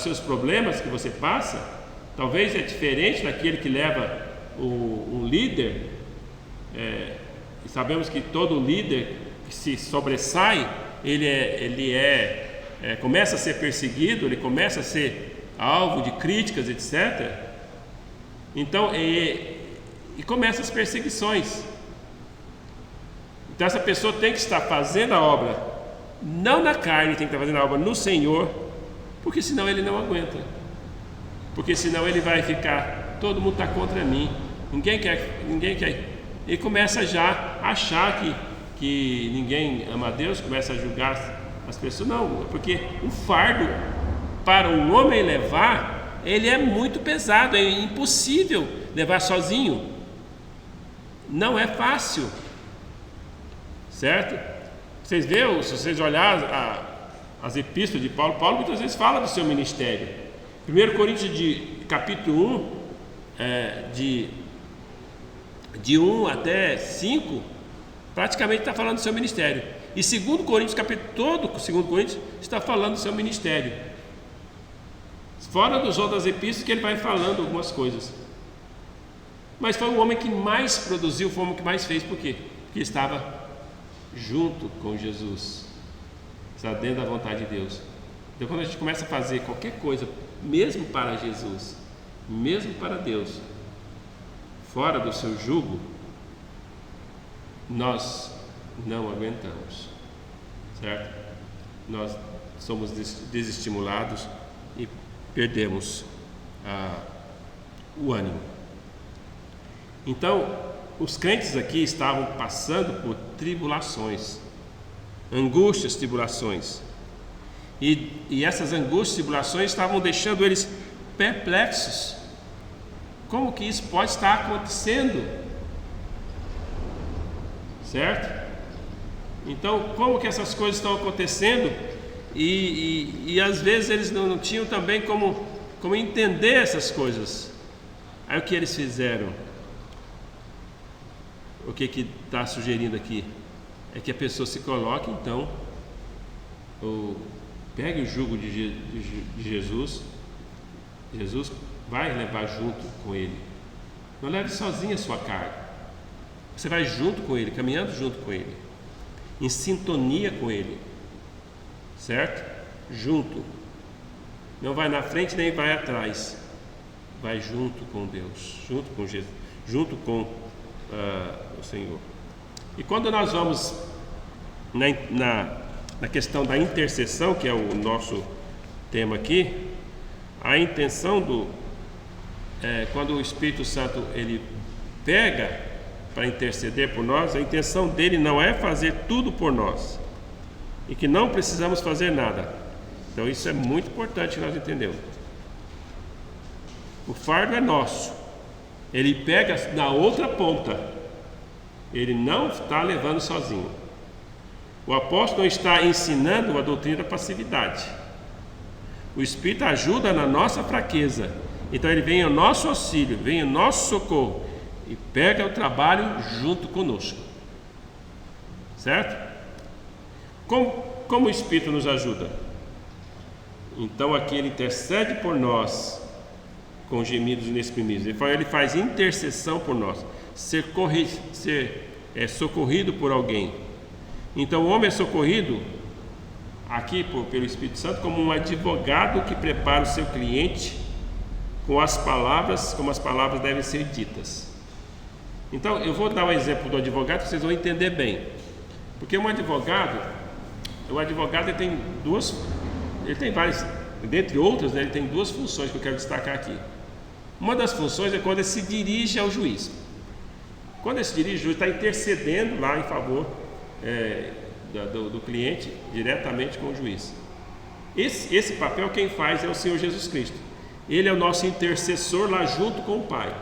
seus problemas que você passa, talvez é diferente daquele que leva um líder. Sabemos que todo líder que se sobressai, ele começa a ser perseguido, ele começa a ser alvo de críticas, etc. Então, e começam as perseguições. Então essa pessoa tem que estar fazendo a obra, não na carne, tem que estar fazendo a obra no Senhor, porque senão ele não aguenta. Porque senão ele vai ficar, todo mundo está contra mim, ninguém quer. E começa já a achar que ninguém ama a Deus, começa a julgar as pessoas. Não, porque o fardo para um homem levar, ele é muito pesado, é impossível levar sozinho. Não é fácil, certo? Vocês veem, se vocês olharem as epístolas de Paulo muitas vezes fala do seu ministério. 1 Coríntios capítulo 1, de 1 até 5, praticamente está falando do seu ministério. E 2 Coríntios, todo 2 Coríntios está falando do seu ministério. Fora das outras epístolas que ele vai falando algumas coisas. Mas foi o homem que mais produziu, foi o homem que mais fez. Por quê? Porque estava junto com Jesus, está dentro da vontade de Deus. Então, quando a gente começa a fazer qualquer coisa, mesmo para Jesus, mesmo para Deus, fora do seu jugo, nós não aguentamos, certo? Nós somos desestimulados e perdemos o ânimo. Então, os crentes aqui estavam passando por tribulações, angústias, tribulações, e essas angústias, tribulações estavam deixando eles perplexos. Como que isso pode estar acontecendo? Certo? Então, como que essas coisas estão acontecendo? E às vezes eles não tinham também como entender essas coisas. Aí o que eles fizeram? O que está sugerindo aqui? É que a pessoa se coloque, então, pegue o jugo de Jesus. Jesus vai levar junto com ele. Não leve sozinho a sua carga. Você vai junto com ele, caminhando junto com ele, em sintonia com ele, certo? Junto. Não vai na frente nem vai atrás. Vai junto com Deus, junto com Jesus, junto com o Senhor. E quando nós vamos na questão da intercessão, que é o nosso tema aqui, a intenção quando o Espírito Santo ele pega para interceder por nós, a intenção dele não é fazer tudo por nós e que não precisamos fazer nada. Então isso é muito importante nós entendermos. O fardo é nosso, ele pega na outra ponta, ele não está levando sozinho. O apóstolo está ensinando a doutrina da passividade. O Espírito ajuda na nossa fraqueza, então ele vem ao nosso auxílio, vem ao nosso socorro e pega o trabalho junto conosco, certo? Como o Espírito nos ajuda? Então aqui ele intercede por nós com gemidos inexprimíveis. Ele faz intercessão por nós, ser socorrido por alguém. Então o homem é socorrido aqui pelo Espírito Santo como um advogado que prepara o seu cliente com as palavras, como as palavras devem ser ditas. Então eu vou dar um exemplo do advogado que vocês vão entender bem, porque o advogado ele tem várias, dentre outras, né, ele tem duas funções que eu quero destacar aqui. Uma das funções é quando ele se dirige ao juiz. Quando ele se dirige, o juiz está intercedendo lá em favor do cliente diretamente com o juiz. Esse papel quem faz é o Senhor Jesus Cristo. Ele é o nosso intercessor lá junto com o Pai.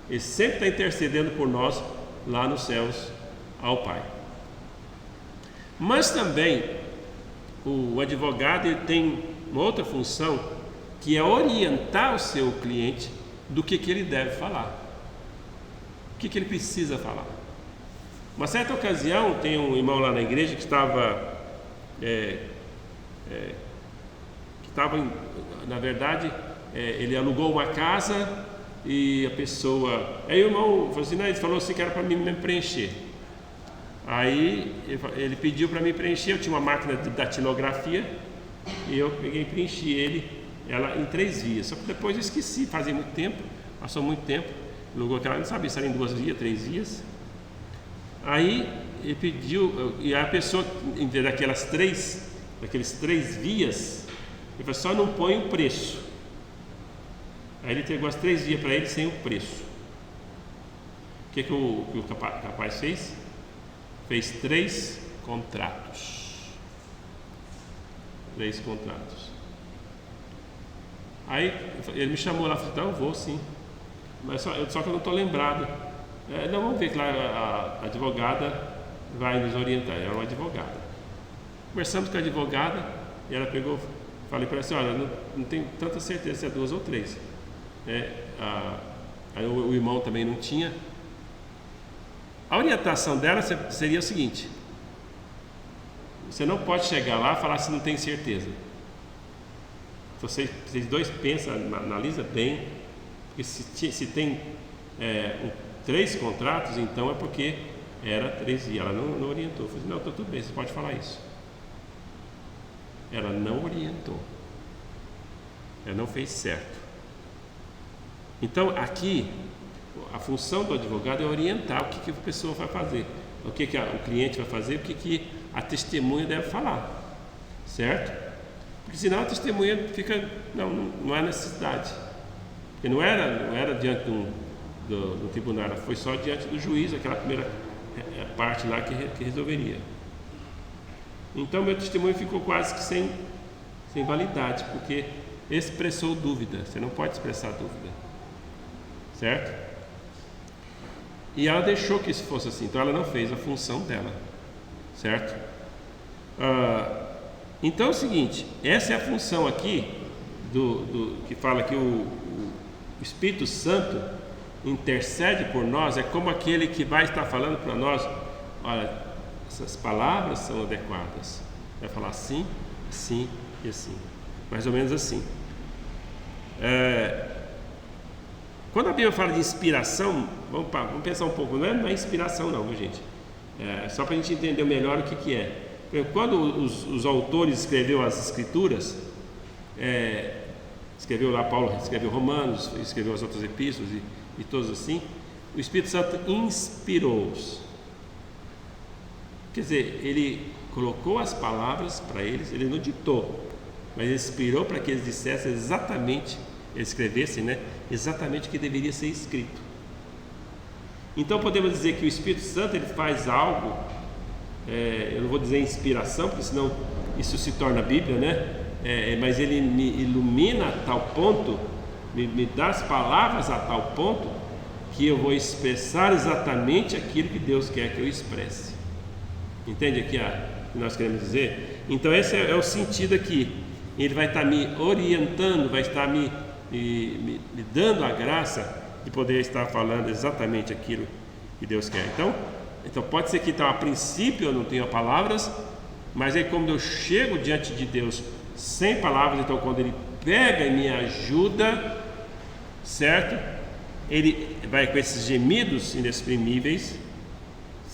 Ele sempre está intercedendo por nós lá nos céus ao Pai. Mas também o advogado ele tem uma outra função que é orientar o seu cliente do que ele deve falar, o que ele precisa falar. Uma certa ocasião tem um irmão lá na igreja que estava na verdade, ele alugou uma casa e a pessoa, aí o irmão falou assim, ele falou assim que era para mim me preencher. Aí ele pediu para me preencher, eu tinha uma máquina de datilografia e eu peguei e preenchi ela em 3 vias. Só que depois eu esqueci, fazia muito tempo, passou muito tempo, alugou aquela, não sabia se era em 2 vias, 3 vias. Aí ele pediu, e a pessoa, em vez daqueles 3 vias, ele falou, só não põe o preço. Aí ele entregou as 3 vias para ele sem o preço. O que o rapaz fez? Fez 3 contratos. 3 contratos. Aí ele me chamou lá e falou, então eu vou sim. Mas só que eu não estou lembrado. Não, vamos ver, claro, a advogada vai nos orientar. Ela é uma advogada. Conversamos com a advogada e ela pegou, falei para ela assim, olha, não tenho tanta certeza se é 2 ou 3. Aí o irmão também não tinha. A orientação dela seria o seguinte: você não pode chegar lá e falar se não tem certeza. Vocês dois pensam, analisam bem, porque se tem 3 contratos, então é porque era 3 e ela não orientou. Eu falei, não, está tudo bem, você pode falar isso. Ela não orientou, ela não fez certo. Então aqui a função do advogado é orientar o que a pessoa vai fazer, o que o cliente vai fazer, o que a testemunha deve falar, certo? Porque senão a testemunha fica, não há necessidade, porque não era diante do tribunal, foi só diante do juiz, aquela primeira parte lá que resolveria. Então meu testemunho ficou quase que sem validade, porque expressou dúvida. Você não pode expressar dúvida, certo? E ela deixou que isso fosse assim, então ela não fez a função dela, certo? Então é o seguinte, essa é a função aqui que fala que o Espírito Santo intercede por nós, é como aquele que vai estar falando para nós, olha, essas palavras são adequadas, vai falar assim, assim e assim, mais ou menos assim. Quando a Bíblia fala de inspiração, vamos pensar um pouco, não é inspiração não, viu, gente? Só para a gente entender melhor o que é. Quando os autores escreveram as escrituras, escreveu lá, Paulo escreveu Romanos, escreveu as outras epístolas e todos assim, o Espírito Santo inspirou-os. Quer dizer, ele colocou as palavras para eles, ele não ditou, mas ele inspirou para que eles dissessem exatamente, eles escrevessem, né, exatamente o que deveria ser escrito. Então podemos dizer que o Espírito Santo ele faz algo, eu não vou dizer inspiração, porque senão isso se torna Bíblia, né? Mas ele me ilumina a tal ponto, me dá as palavras a tal ponto, que eu vou expressar exatamente aquilo que Deus quer que eu expresse. Entende aqui o que nós queremos dizer? Então esse é o sentido aqui. Ele vai estar me orientando, vai estar me dando a graça de poder estar falando exatamente aquilo que Deus quer. Então pode ser que então, a princípio eu não tenha palavras, mas aí quando eu chego diante de Deus sem palavras, então quando Ele pega e me ajuda, certo? Ele vai com esses gemidos inexprimíveis.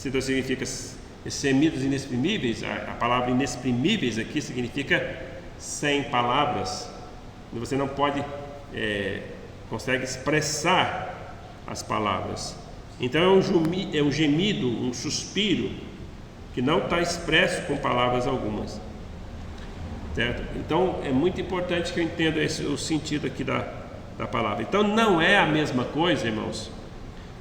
Então significa esses gemidos inexprimíveis, a palavra inexprimíveis aqui significa sem palavras. Você não pode, consegue expressar as palavras. Então é um gemido, um suspiro que não está expresso com palavras algumas, certo? Então é muito importante que eu entenda o sentido aqui da palavra. Então não é a mesma coisa, irmãos,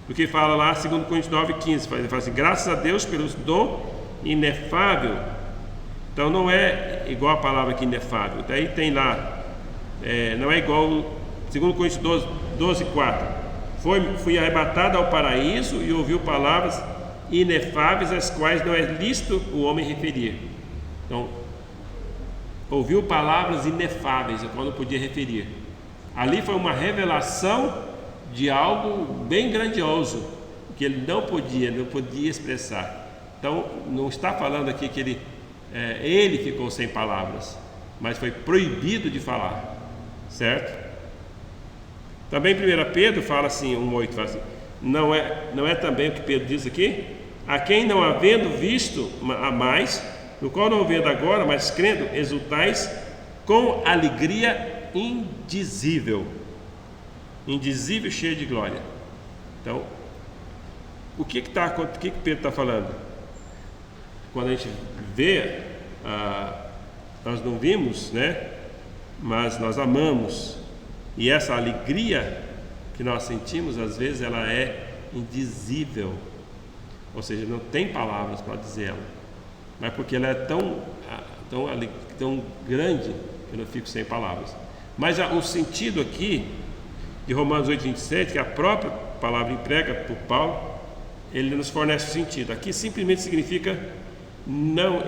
do que fala lá 2 Coríntios 9,15, ele fala assim: graças a Deus pelos dom inefável. Então não é igual a palavra aqui inefável. Daí tem lá, não é igual 2 Coríntios 12,4. Fui arrebatado ao paraíso e ouviu palavras inefáveis, as quais não é lícito o homem referir. Então, ouviu palavras inefáveis, a qual não podia referir. Ali foi uma revelação de algo bem grandioso, que ele não podia expressar. Então, não está falando aqui que ele ficou sem palavras, mas foi proibido de falar, certo? Também 1 Pedro fala assim, 1,8, fala assim: não é também o que Pedro diz aqui? A quem não havendo visto a mais, no qual não vendo agora, mas crendo, exultais com alegria indizível, cheia de glória. Então, o que Pedro está falando? Quando a gente vê, nós não vimos, né? Mas nós amamos. E essa alegria que nós sentimos, às vezes, ela é indizível. Ou seja, não tem palavras para dizer ela. Mas porque ela é tão grande, eu não fico sem palavras. Mas o sentido aqui, de Romanos 8,27, que a própria palavra emprega por Paulo, ele nos fornece o sentido. Aqui simplesmente significa não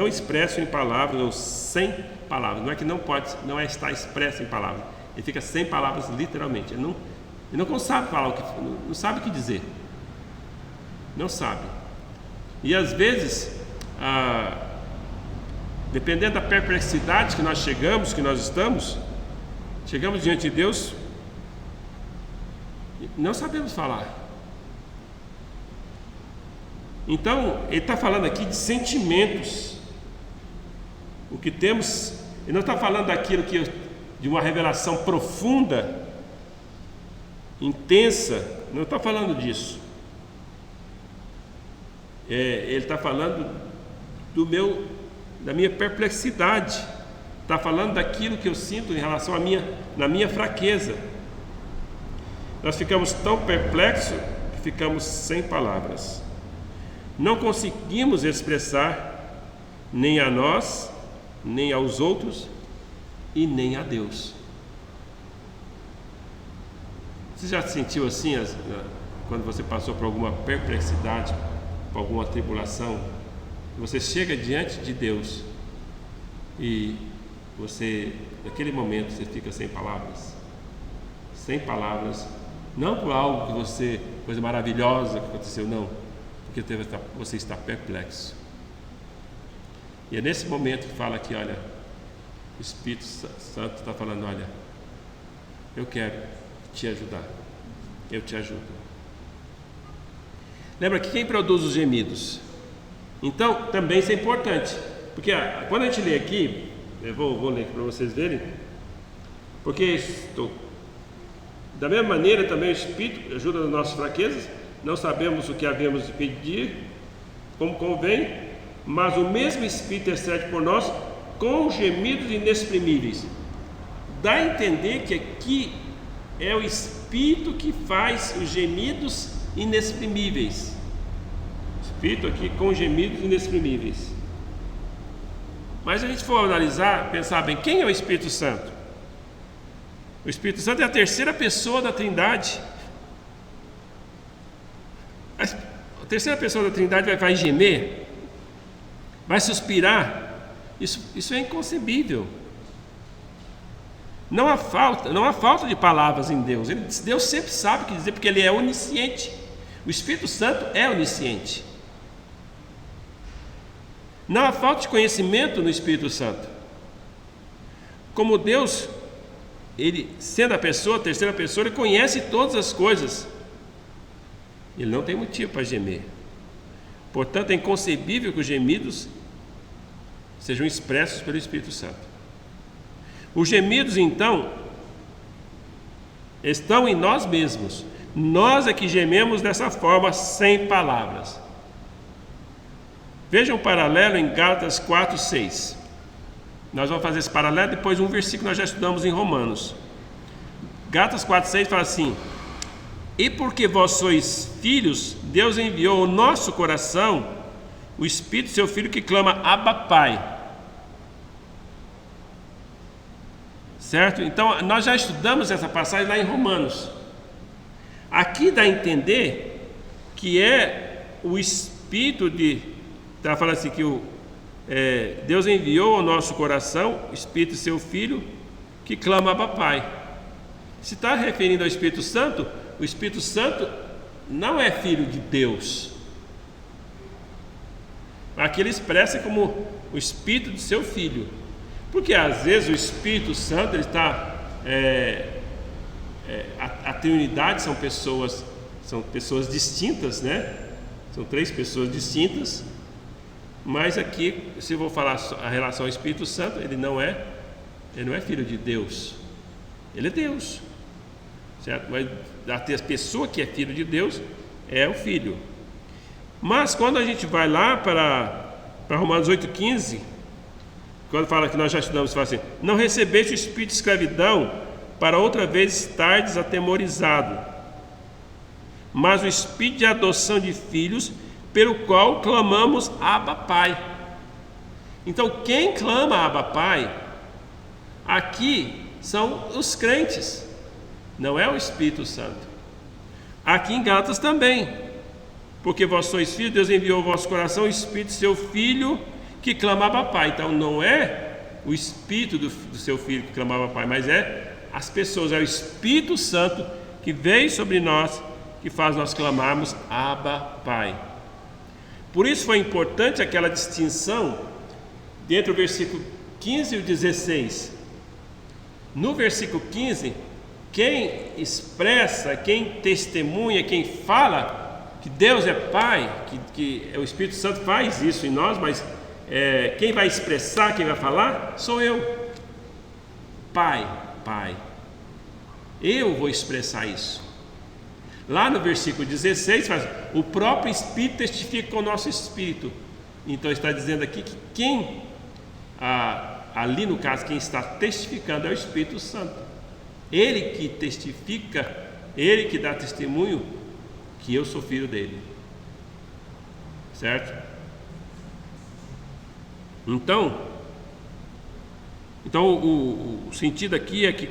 expresso em palavras ou sem palavras. Não é que não está expresso em palavras. Ele fica sem palavras literalmente. Ele não sabe falar não sabe o que dizer. Não sabe. E às vezes, dependendo da perplexidade que nós chegamos diante de Deus, não sabemos falar. Então, ele está falando aqui de sentimentos. O que temos, ele não está falando daquilo de uma revelação profunda, intensa, não está falando disso. Ele está falando da minha perplexidade, está falando daquilo que eu sinto em relação na minha fraqueza. Nós ficamos tão perplexos que ficamos sem palavras. Não conseguimos expressar nem a nós, nem aos outros e nem a Deus. Você já se sentiu assim quando você passou por alguma perplexidade, por alguma tribulação? Você chega diante de Deus e naquele momento você fica sem palavras. Sem palavras, não por algo coisa maravilhosa que aconteceu, não, porque você está perplexo. E é nesse momento que fala aqui, olha, o Espírito Santo está falando: olha, eu quero te ajudar, eu te ajudo. Lembra que quem produz os gemidos? Então, também isso é importante, porque quando a gente lê aqui, Eu vou ler aqui para vocês verem. Porque da mesma maneira também o Espírito ajuda nas nossas fraquezas. Não sabemos o que havemos de pedir como convém, mas o mesmo Espírito intercede por nós com gemidos inexprimíveis. Dá a entender que aqui é o Espírito que faz os gemidos inexprimíveis. Espírito aqui com gemidos inexprimíveis. Mas se a gente for analisar, pensar bem, quem é o Espírito Santo? O Espírito Santo é a terceira pessoa da Trindade. A terceira pessoa da Trindade vai gemer, vai suspirar. Isso é inconcebível. Não há falta de palavras em Deus. Deus sempre sabe o que dizer, porque Ele é onisciente. O Espírito Santo é onisciente. Não há falta de conhecimento no Espírito Santo. Como Deus, Ele, sendo a terceira pessoa, Ele conhece todas as coisas. Ele não tem motivo para gemer. Portanto, é inconcebível que os gemidos sejam expressos pelo Espírito Santo. Os gemidos, então, estão em nós mesmos. Nós é que gememos dessa forma, sem palavras. Vejam um paralelo em Gálatas 4:6. Nós vamos fazer esse paralelo, depois um versículo nós já estudamos em Romanos. Gálatas 4:6 fala assim: e porque vós sois filhos, Deus enviou ao nosso coração o Espírito do seu Filho que clama, Abba, Pai. Certo? Então, nós já estudamos essa passagem lá em Romanos. Aqui dá a entender que é o Espírito está falando assim que Deus enviou ao nosso coração o Espírito do seu Filho que clama, Abba, Pai. Se está referindo ao Espírito Santo, o Espírito Santo não é filho de Deus. Aqui ele expressa como o Espírito do seu Filho. Porque às vezes o Espírito Santo ele está... a Trindade são pessoas distintas, né? São três pessoas distintas. Mas aqui, se eu vou falar a relação ao Espírito Santo, ele não é filho de Deus. Ele é Deus. Certo? Mas a pessoa que é filho de Deus é o Filho. Mas quando a gente vai lá para Romanos 8,15, quando fala que nós já estudamos, fala assim: não recebeste o espírito de escravidão para outra vez estardes atemorizado, mas o espírito de adoção de filhos, pelo qual clamamos, Abba, Pai. Então quem clama Abba, Pai aqui são os crentes, não é o Espírito Santo. Aqui em Gálatas também, porque vós sois filhos, Deus enviou ao vosso coração o Espírito do seu Filho que clama, Abba, Pai. Então não é o Espírito do seu Filho que clama, Abba, Pai, mas é as pessoas, é o Espírito Santo que veio sobre nós, que faz nós clamarmos, Abba, Pai. Por isso foi importante aquela distinção entre o versículo 15 e o 16. No versículo 15, quem expressa, quem testemunha, quem fala que Deus é Pai, que o Espírito Santo faz isso em nós, mas quem vai expressar, quem vai falar, sou eu. Pai, Pai. Eu vou expressar isso. Lá no versículo 16, o próprio Espírito testifica com o nosso Espírito. Então está dizendo aqui que quem, ali no caso, quem está testificando é o Espírito Santo. Ele que testifica, ele que dá testemunho que eu sou filho dele. Certo? Então o sentido aqui é que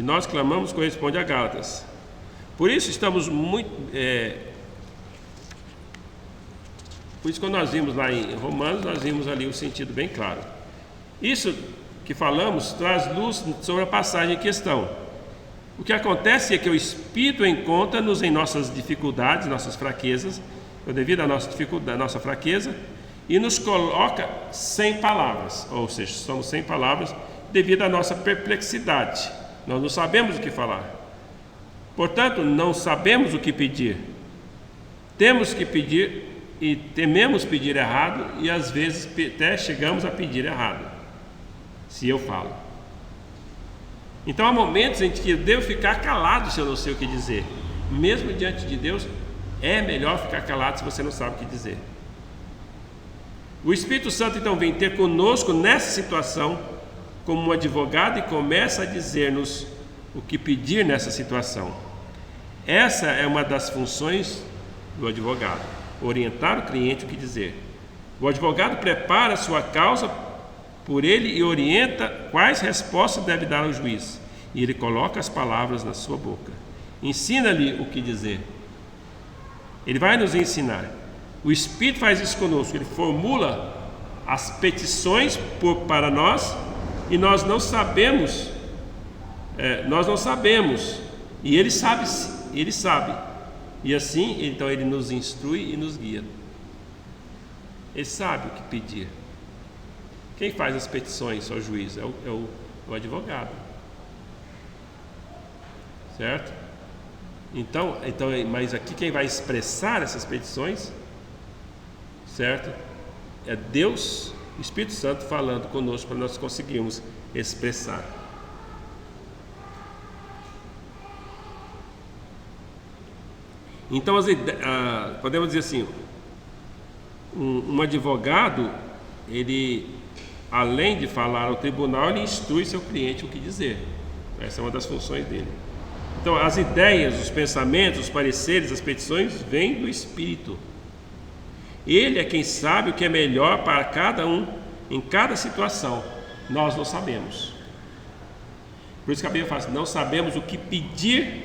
nós clamamos corresponde a Gálatas. Por isso estamos muito... por isso quando nós vimos lá em Romanos, nós vimos ali o sentido bem claro. Isso que falamos traz luz sobre a passagem em questão. O que acontece é que o Espírito encontra-nos em nossas dificuldades, nossas fraquezas, devido à nossa dificuldade, à nossa fraqueza, e nos coloca sem palavras, ou seja, estamos sem palavras devido à nossa perplexidade. Nós não sabemos o que falar. Portanto, não sabemos o que pedir. Temos que pedir e tememos pedir errado, e às vezes até chegamos a pedir errado, se eu falo. Então há momentos em que eu devo ficar calado se eu não sei o que dizer. Mesmo diante de Deus, é melhor ficar calado se você não sabe o que dizer. O Espírito Santo então vem ter conosco nessa situação como um advogado e começa a dizer-nos o que pedir nessa situação. Essa é uma das funções do advogado, orientar o cliente o que dizer. O advogado prepara a sua causa por ele e orienta quais respostas deve dar ao juiz. E ele coloca as palavras na sua boca. Ensina-lhe o que dizer. Ele vai nos ensinar. O Espírito faz isso conosco. Ele formula as petições para nós e nós não sabemos. E ele sabe. E assim, então ele nos instrui e nos guia. Ele sabe o que pedir. Quem faz as petições ao juiz é o advogado. Certo? Então, mas aqui quem vai expressar essas petições, certo? É Deus, o Espírito Santo falando conosco para nós conseguirmos expressar. Então, podemos dizer assim, um advogado, ele, além de falar ao tribunal, ele instrui seu cliente o que dizer. Essa é uma das funções dele. Então, as ideias, os pensamentos, os pareceres, as petições vêm do Espírito. Ele é quem sabe o que é melhor para cada um em cada situação. Nós não sabemos. Por isso que a Bíblia fala assim, não sabemos o que pedir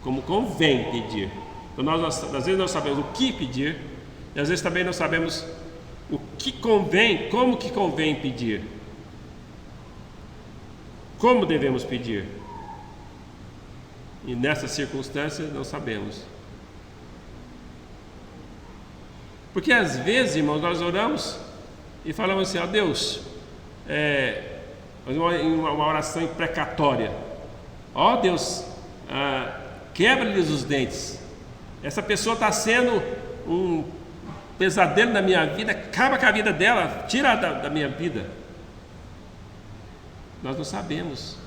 como convém pedir. Então, às vezes nós sabemos o que pedir e às vezes também não sabemos o que convém, como que convém pedir. Como devemos pedir? E nessas circunstâncias não sabemos. Porque às vezes, irmãos, nós oramos e falamos assim, ó Deus, uma oração imprecatória. Ó Deus, quebra-lhes os dentes. Essa pessoa está sendo um pesadelo na minha vida, acaba com a vida dela, tira da minha vida. Nós não sabemos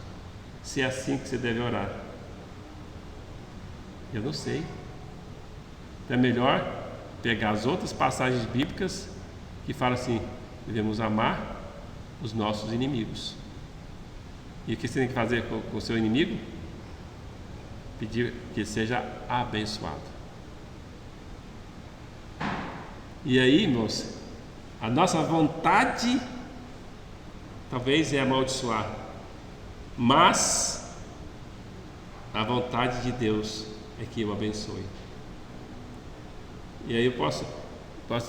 se é assim que você deve orar. Eu não sei. Então é melhor pegar as outras passagens bíblicas que falam assim, devemos amar os nossos inimigos. E o que você tem que fazer com o seu inimigo? Pedir que ele seja abençoado. E aí, irmãos, a nossa vontade talvez é amaldiçoar, mas a vontade de Deus é que o abençoe. E aí eu posso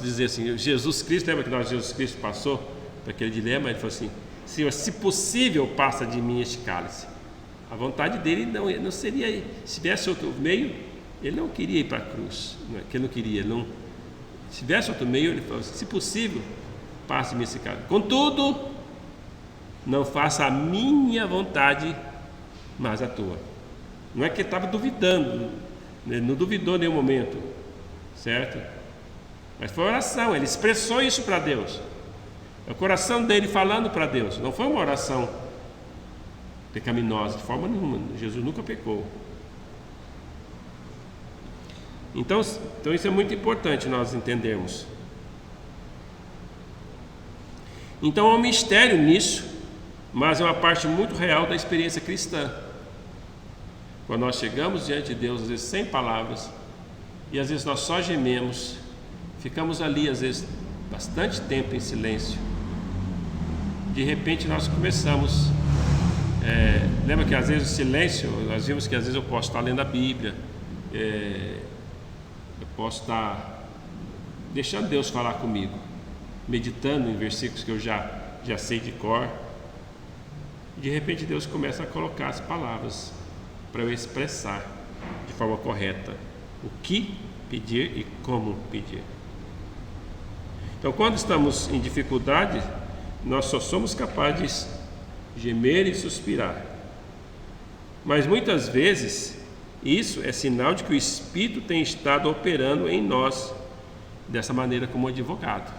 dizer assim, Jesus Cristo, lembra que Jesus Cristo passou por aquele dilema? Ele falou assim, Senhor, se possível, passa de mim este cálice. A vontade dele não seria, se tivesse outro meio, ele não queria ir para a cruz, que ele não queria, se tivesse outro meio, ele falou assim, se possível, passe de mim esse cálice. Contudo, não faça a minha vontade, mas a tua. Não é que ele estava duvidando, ele não duvidou em nenhum momento, certo? Mas foi oração, ele expressou isso para Deus. É o coração dele falando para Deus, não foi uma oração pecaminosa, de forma nenhuma. Jesus nunca pecou. Então isso é muito importante nós entendermos. Então há um mistério nisso, mas é uma parte muito real da experiência cristã. Quando nós chegamos diante de Deus, às vezes sem palavras, e às vezes nós só gememos, ficamos ali às vezes bastante tempo em silêncio. De repente nós começamos, lembra que às vezes o silêncio, nós vimos que às vezes eu posso estar lendo a Bíblia, eu posso estar deixando Deus falar comigo, meditando em versículos que eu já sei de cor. De repente Deus começa a colocar as palavras para eu expressar de forma correta o que pedir e como pedir. Então, quando estamos em dificuldade, nós só somos capazes de gemer e suspirar. Mas muitas vezes isso é sinal de que o Espírito tem estado operando em nós dessa maneira como advogado.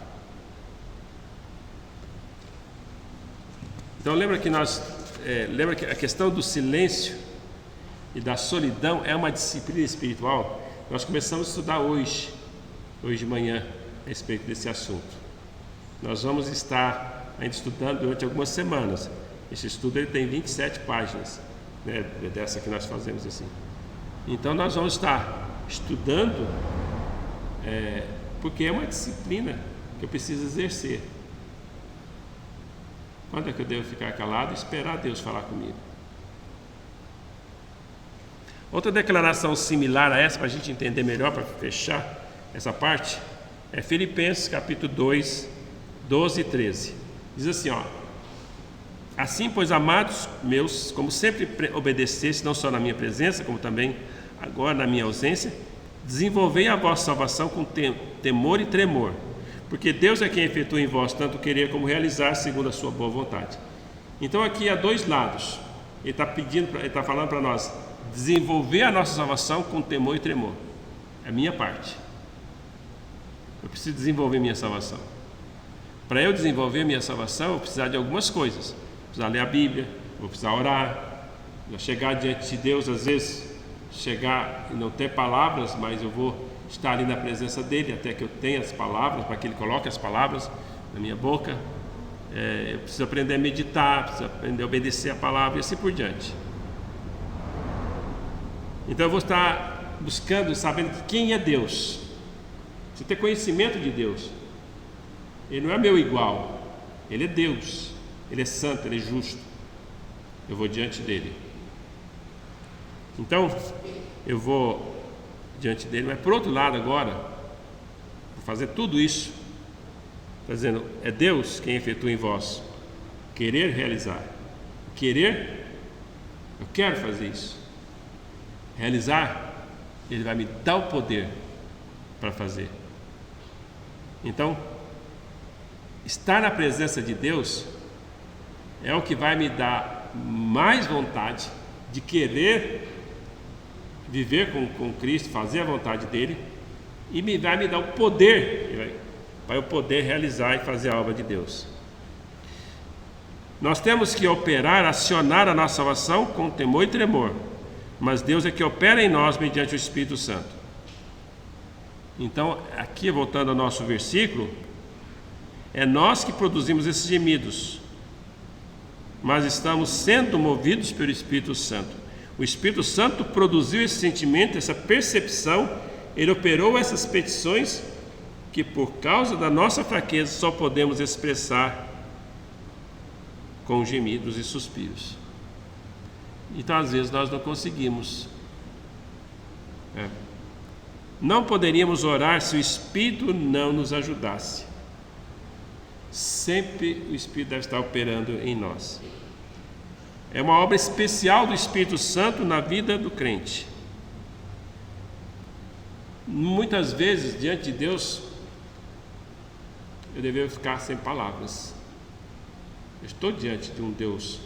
Então lembra que a questão do silêncio e da solidão é uma disciplina espiritual. Nós começamos a estudar hoje de manhã, a respeito desse assunto. Nós vamos estar ainda estudando durante algumas semanas. Esse estudo ele tem 27 páginas, né, dessa que nós fazemos assim. Então nós vamos estar estudando, porque é uma disciplina que eu preciso exercer. Quando é que eu devo ficar calado e esperar Deus falar comigo? Outra declaração similar a essa, para a gente entender melhor, para fechar essa parte, é Filipenses capítulo 2, 12 e 13. Diz assim, assim, pois, amados meus, como sempre obedeceste, não só na minha presença, como também agora na minha ausência, desenvolvei a vossa salvação com temor e tremor, porque Deus é quem efetua em vós tanto querer como realizar segundo a sua boa vontade. Então aqui há dois lados. Ele está falando para nós desenvolver a nossa salvação com temor e tremor. É a minha parte. Eu preciso desenvolver minha salvação. Para eu desenvolver minha salvação, eu vou precisar de algumas coisas. Vou precisar ler a Bíblia, vou precisar orar, vou chegar diante de Deus, às vezes chegar e não ter palavras, mas eu vou estar ali na presença dele até que eu tenha as palavras, para que ele coloque as palavras na minha boca. Eu preciso aprender a meditar, preciso aprender a obedecer a palavra e assim por diante. Então eu vou estar buscando, sabendo quem é Deus. Você ter conhecimento de Deus. Ele não é meu igual, ele é Deus, ele é santo, ele é justo. Eu vou diante dele. Então eu vou diante dele, mas por outro lado agora, vou fazer tudo isso, está dizendo, é Deus quem efetua em vós querer realizar. Querer, eu quero fazer isso. Realizar, ele vai me dar o poder para fazer. Então, estar na presença de Deus é o que vai me dar mais vontade de querer viver com Cristo, fazer a vontade dele, e vai me dar o poder, para eu poder realizar e fazer a obra de Deus. Nós temos que operar, acionar a nossa salvação com temor e tremor, mas Deus é que opera em nós mediante o Espírito Santo. Então, aqui voltando ao nosso versículo, é nós que produzimos esses gemidos, mas estamos sendo movidos pelo Espírito Santo. O Espírito Santo produziu esse sentimento, essa percepção, ele operou essas petições que por causa da nossa fraqueza só podemos expressar com gemidos e suspiros. Então às vezes nós não conseguimos. Não poderíamos orar se o Espírito não nos ajudasse. Sempre o Espírito deve estar operando em nós. É uma obra especial do Espírito Santo na vida do crente. Muitas vezes, diante de Deus, eu deveria ficar sem palavras. Eu estou diante de um Deus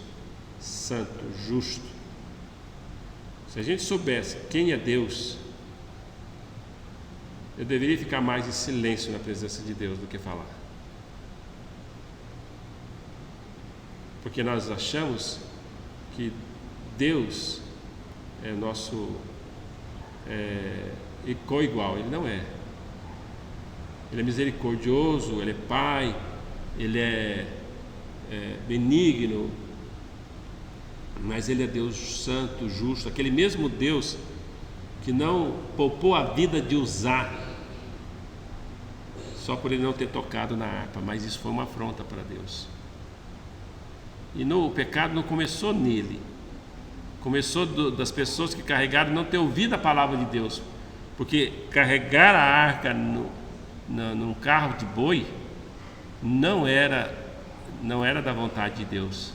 santo, justo. Se a gente soubesse quem é Deus, eu deveria ficar mais em silêncio na presença de Deus do que falar. Porque nós achamos que Deus é nosso co-igual. Ele não é. Ele é misericordioso, ele é Pai, ele é benigno, mas ele é Deus santo, justo, aquele mesmo Deus que não poupou a vida de usar só por ele não ter tocado na harpa, mas isso foi uma afronta para Deus. E o pecado não começou nele, começou das pessoas que carregaram não ter ouvido a palavra de Deus, porque carregar a arca num carro de boi não era da vontade de Deus,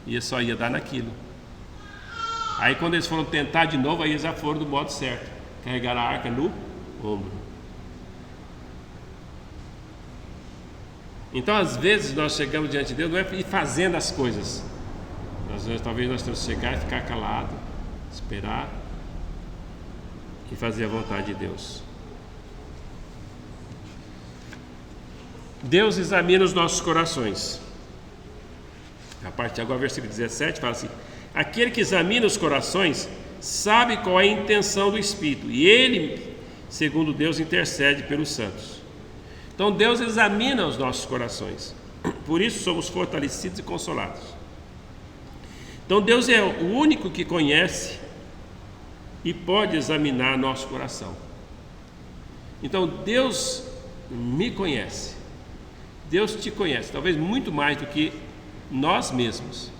e só ia dar naquilo. Aí quando eles foram tentar de novo, aí eles já foram do modo certo, carregar a arca no ombro. Então às vezes nós chegamos diante de Deus, não é ir fazendo as coisas, talvez nós temos que chegar e ficar calado, esperar e fazer a vontade de Deus. Deus examina os nossos corações. A partir agora, versículo 17, fala assim: aquele que examina os corações sabe qual é a intenção do Espírito, e ele, segundo Deus, intercede pelos santos. Então Deus examina os nossos corações, por isso somos fortalecidos e consolados. Então Deus é o único que conhece e pode examinar nosso coração. Então Deus me conhece, Deus te conhece, talvez muito mais do que nós mesmos.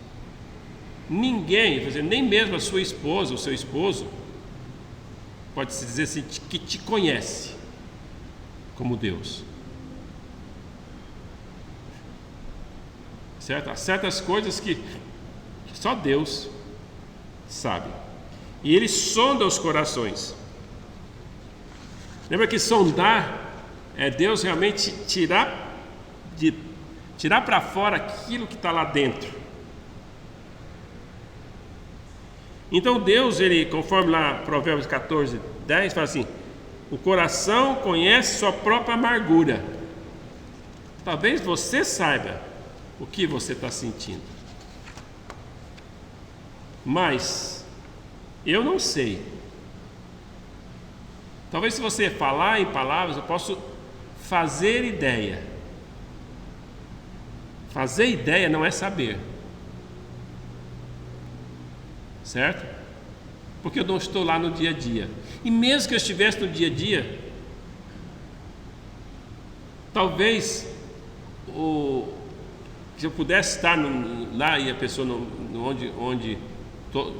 Ninguém, quer dizer, nem mesmo a sua esposa, o seu esposo, pode-se dizer assim, que te conhece como Deus. Certo? Há certas coisas que só Deus sabe. E Ele sonda os corações. Lembra que sondar é Deus realmente tirar para fora aquilo que está lá dentro. Então Deus, ele, conforme lá Provérbios 14, 10, fala assim: o coração conhece sua própria amargura. Talvez você saiba o que você está sentindo, mas eu não sei. Talvez, se você falar em palavras, eu posso fazer ideia. Fazer ideia não é saber, certo? Porque eu não estou lá no dia a dia. E mesmo que eu estivesse no dia a dia, talvez se eu pudesse estar lá e a pessoa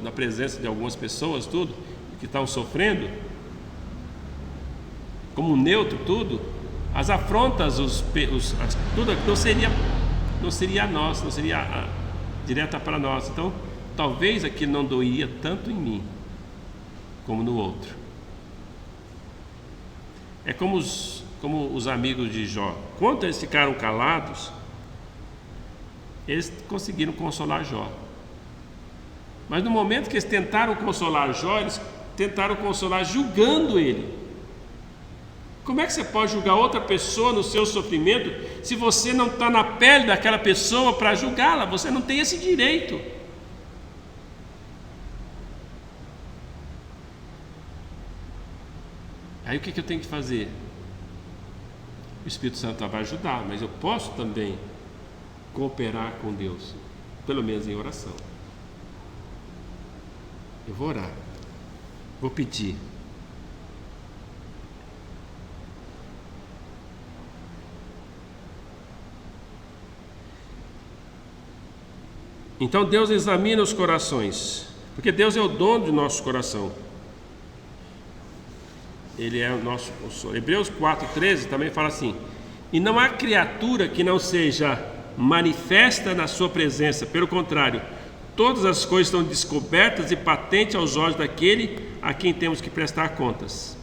na presença de algumas pessoas, tudo que estão sofrendo, como neutro, tudo, as afrontas, tudo não seria a nós, não seria direta para nós. Então, talvez aquilo não doía tanto em mim como no outro. É como os amigos de Jó. Quando eles ficaram calados, eles conseguiram consolar Jó. Mas no momento que eles tentaram consolar Jó, eles tentaram consolar julgando ele. Como é que você pode julgar outra pessoa no seu sofrimento se você não está na pele daquela pessoa para julgá-la? Você não tem esse direito. Aí o que eu tenho que fazer? O Espírito Santo vai ajudar, mas eu posso também cooperar com Deus, pelo menos em oração. Eu vou orar, vou pedir. Então Deus examina os corações, porque Deus é o dono do nosso coração. Ele é o nosso. Hebreus 4,13 também fala assim: e não há criatura que não seja manifesta na sua presença, pelo contrário, todas as coisas estão descobertas e patentes aos olhos daquele a quem temos que prestar contas.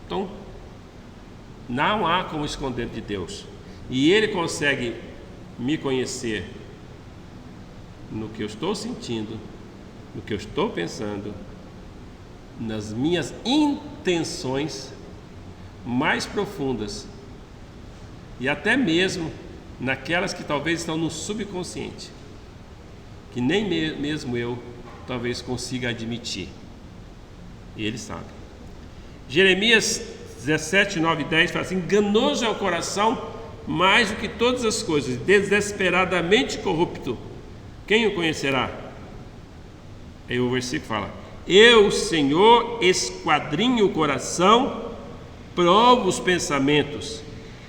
Então, não há como esconder de Deus, e Ele consegue me conhecer no que eu estou sentindo, no que eu estou pensando, nas minhas intenções mais profundas e até mesmo naquelas que talvez estão no subconsciente, que nem mesmo eu talvez consiga admitir. E Ele sabe. Jeremias 17, 9 e 10 fala assim: enganoso é o coração mais do que todas as coisas, desesperadamente corrupto. Quem o conhecerá? Aí o versículo fala: eu, Senhor, esquadrinho o coração, provo os pensamentos,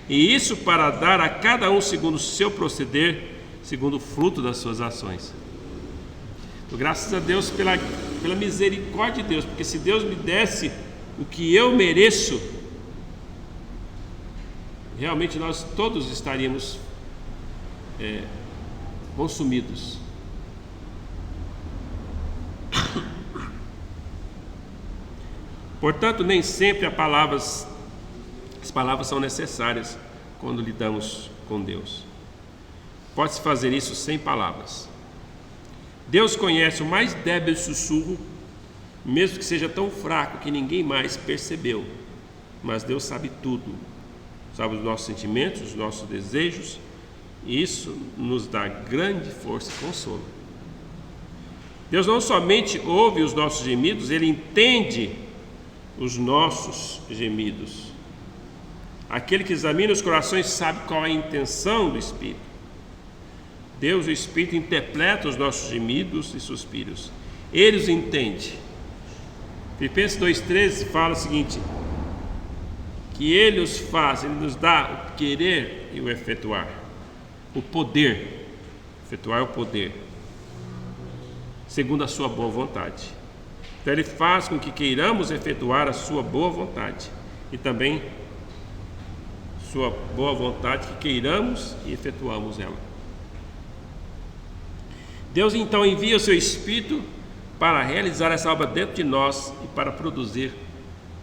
e isso para dar a cada um segundo o seu proceder, segundo o fruto das suas ações. Então, graças a Deus pela misericórdia de Deus, porque se Deus me desse o que eu mereço, realmente nós todos estaríamos consumidos. Portanto, nem sempre as palavras são necessárias quando lidamos com Deus. Pode-se fazer isso sem palavras. Deus conhece o mais débil sussurro, mesmo que seja tão fraco que ninguém mais percebeu. Mas Deus sabe tudo sabe, os nossos sentimentos, os nossos desejos. E isso nos dá grande força e consolo. Deus não somente ouve os nossos gemidos, Ele entende os nossos gemidos. Aquele que examina os corações sabe qual é a intenção do Espírito. Deus, o Espírito, interpreta os nossos gemidos e suspiros. Ele os entende. Filipenses 2,13 fala o seguinte: que Ele os faz, Ele nos dá o querer e o efetuar. O poder. Efetuar é o poder, segundo a sua boa vontade. Então Ele faz com que queiramos efetuar a sua boa vontade, e também sua boa vontade que queiramos e efetuamos ela. Deus então envia o seu Espírito para realizar essa obra dentro de nós e para produzir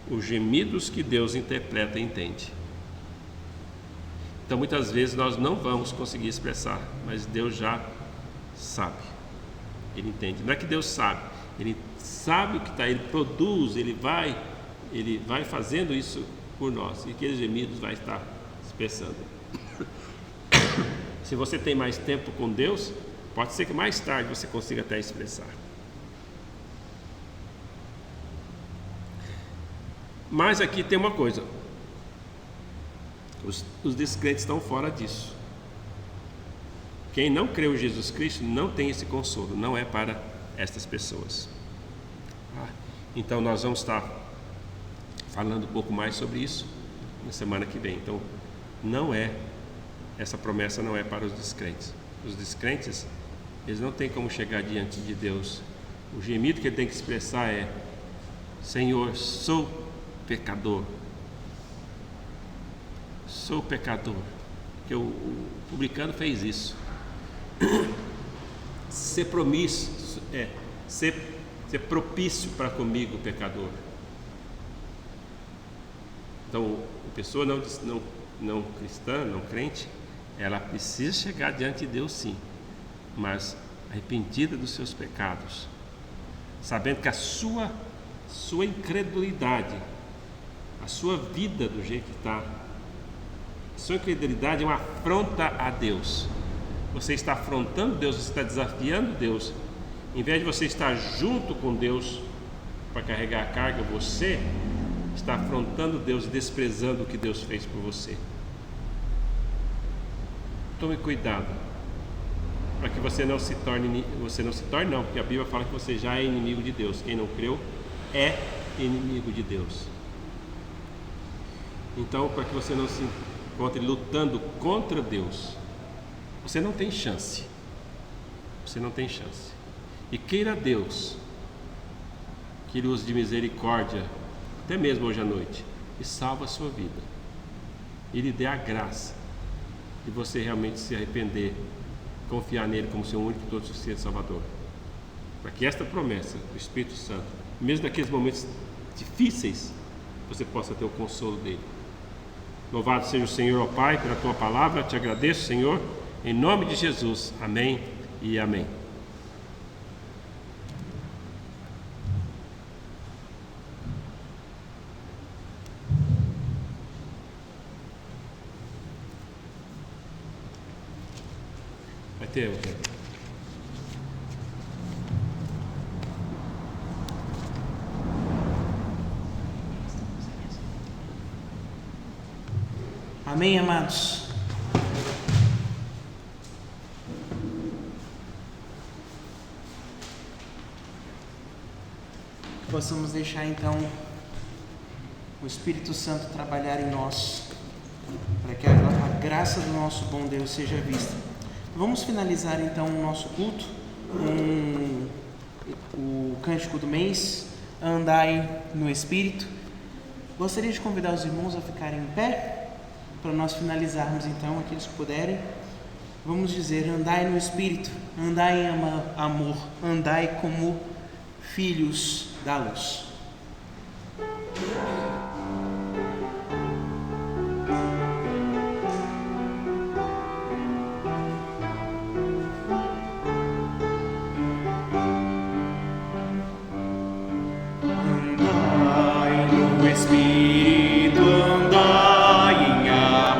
os gemidos que Deus interpreta e entende. Então muitas vezes nós não vamos conseguir expressar, mas Deus já sabe, Ele entende. Não é que Deus sabe, Ele sabe o que está, Ele produz, Ele vai fazendo isso por nós, e aqueles gemidos vai estar expressando. Se você tem mais tempo com Deus, pode ser que mais tarde você consiga até expressar. Mas aqui tem uma coisa: os descrentes estão fora disso. Quem não creu em Jesus Cristo não tem esse consolo, não é para estas pessoas. Então nós vamos estar falando um pouco mais sobre isso na semana que vem. Então essa promessa não é para os descrentes. Os descrentes, eles não têm como chegar diante de Deus. O gemido que ele tem que expressar é: Senhor, sou pecador. Sou pecador. Porque o publicano fez isso. Ser promício ser propício para comigo, pecador. Então, a pessoa não cristã, não crente, ela precisa chegar diante de Deus, sim, mas arrependida dos seus pecados, sabendo que a sua incredulidade, a sua vida do jeito que está, a sua incredulidade é uma afronta a Deus. Você está afrontando Deus, você está desafiando Deus. Em vez de você estar junto com Deus para carregar a carga, você está afrontando Deus e desprezando o que Deus fez por você. Tome cuidado para que você não se torne, porque a Bíblia fala que você já é inimigo de Deus. Quem não creu é inimigo de Deus. Então, para que você não se encontre lutando contra Deus, você não tem chance. Você não tem chance. E queira Deus que Ele use de misericórdia, até mesmo hoje à noite, e salva a sua vida. E lhe dê a graça de você realmente se arrepender, confiar nele como seu único e todo suficiente Salvador. Para que esta promessa do Espírito Santo, mesmo naqueles momentos difíceis, você possa ter o consolo dele. Louvado seja o Senhor, ó Pai, pela tua palavra. Te agradeço, Senhor, em nome de Jesus. Amém e amém. Vai ter outra. Amém, amados? Que possamos deixar então o Espírito Santo trabalhar em nós, para que a graça do nosso bom Deus seja vista. Vamos finalizar então o nosso culto com o cântico do mês, Andai no Espírito. Gostaria de convidar os irmãos a ficarem em pé, para nós finalizarmos então, aqueles que puderem. Vamos dizer: andai no Espírito, andai em amor, andai como filhos da luz. Andai no Espírito, andai em amor.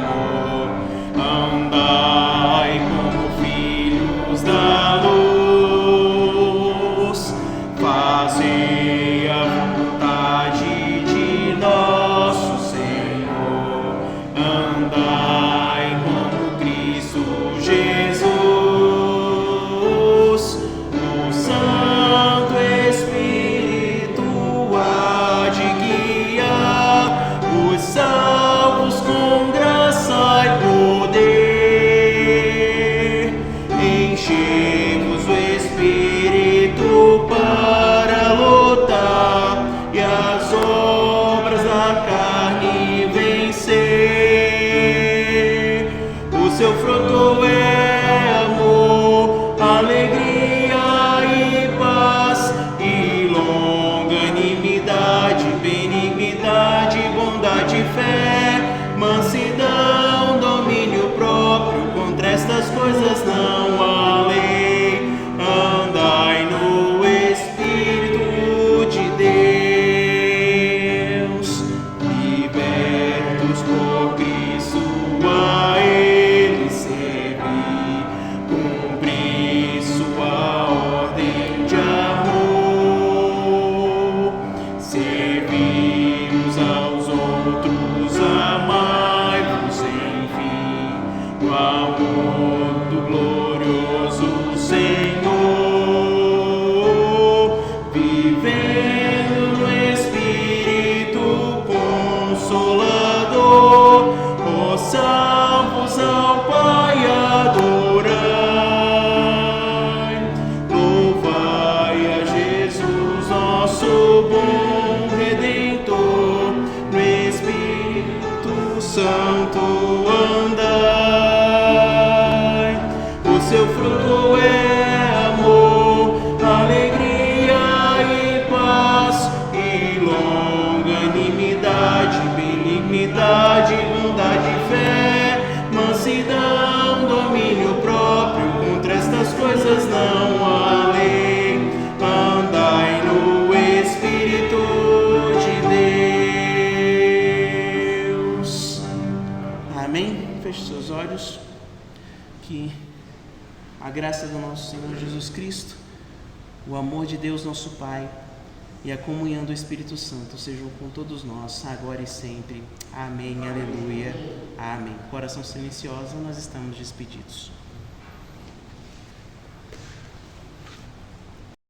que a graça do nosso Senhor Jesus Cristo, o amor de Deus nosso Pai e a comunhão do Espírito Santo sejam com todos nós, agora e sempre. Amém, aleluia, amém. Coração silencioso, nós estamos despedidos.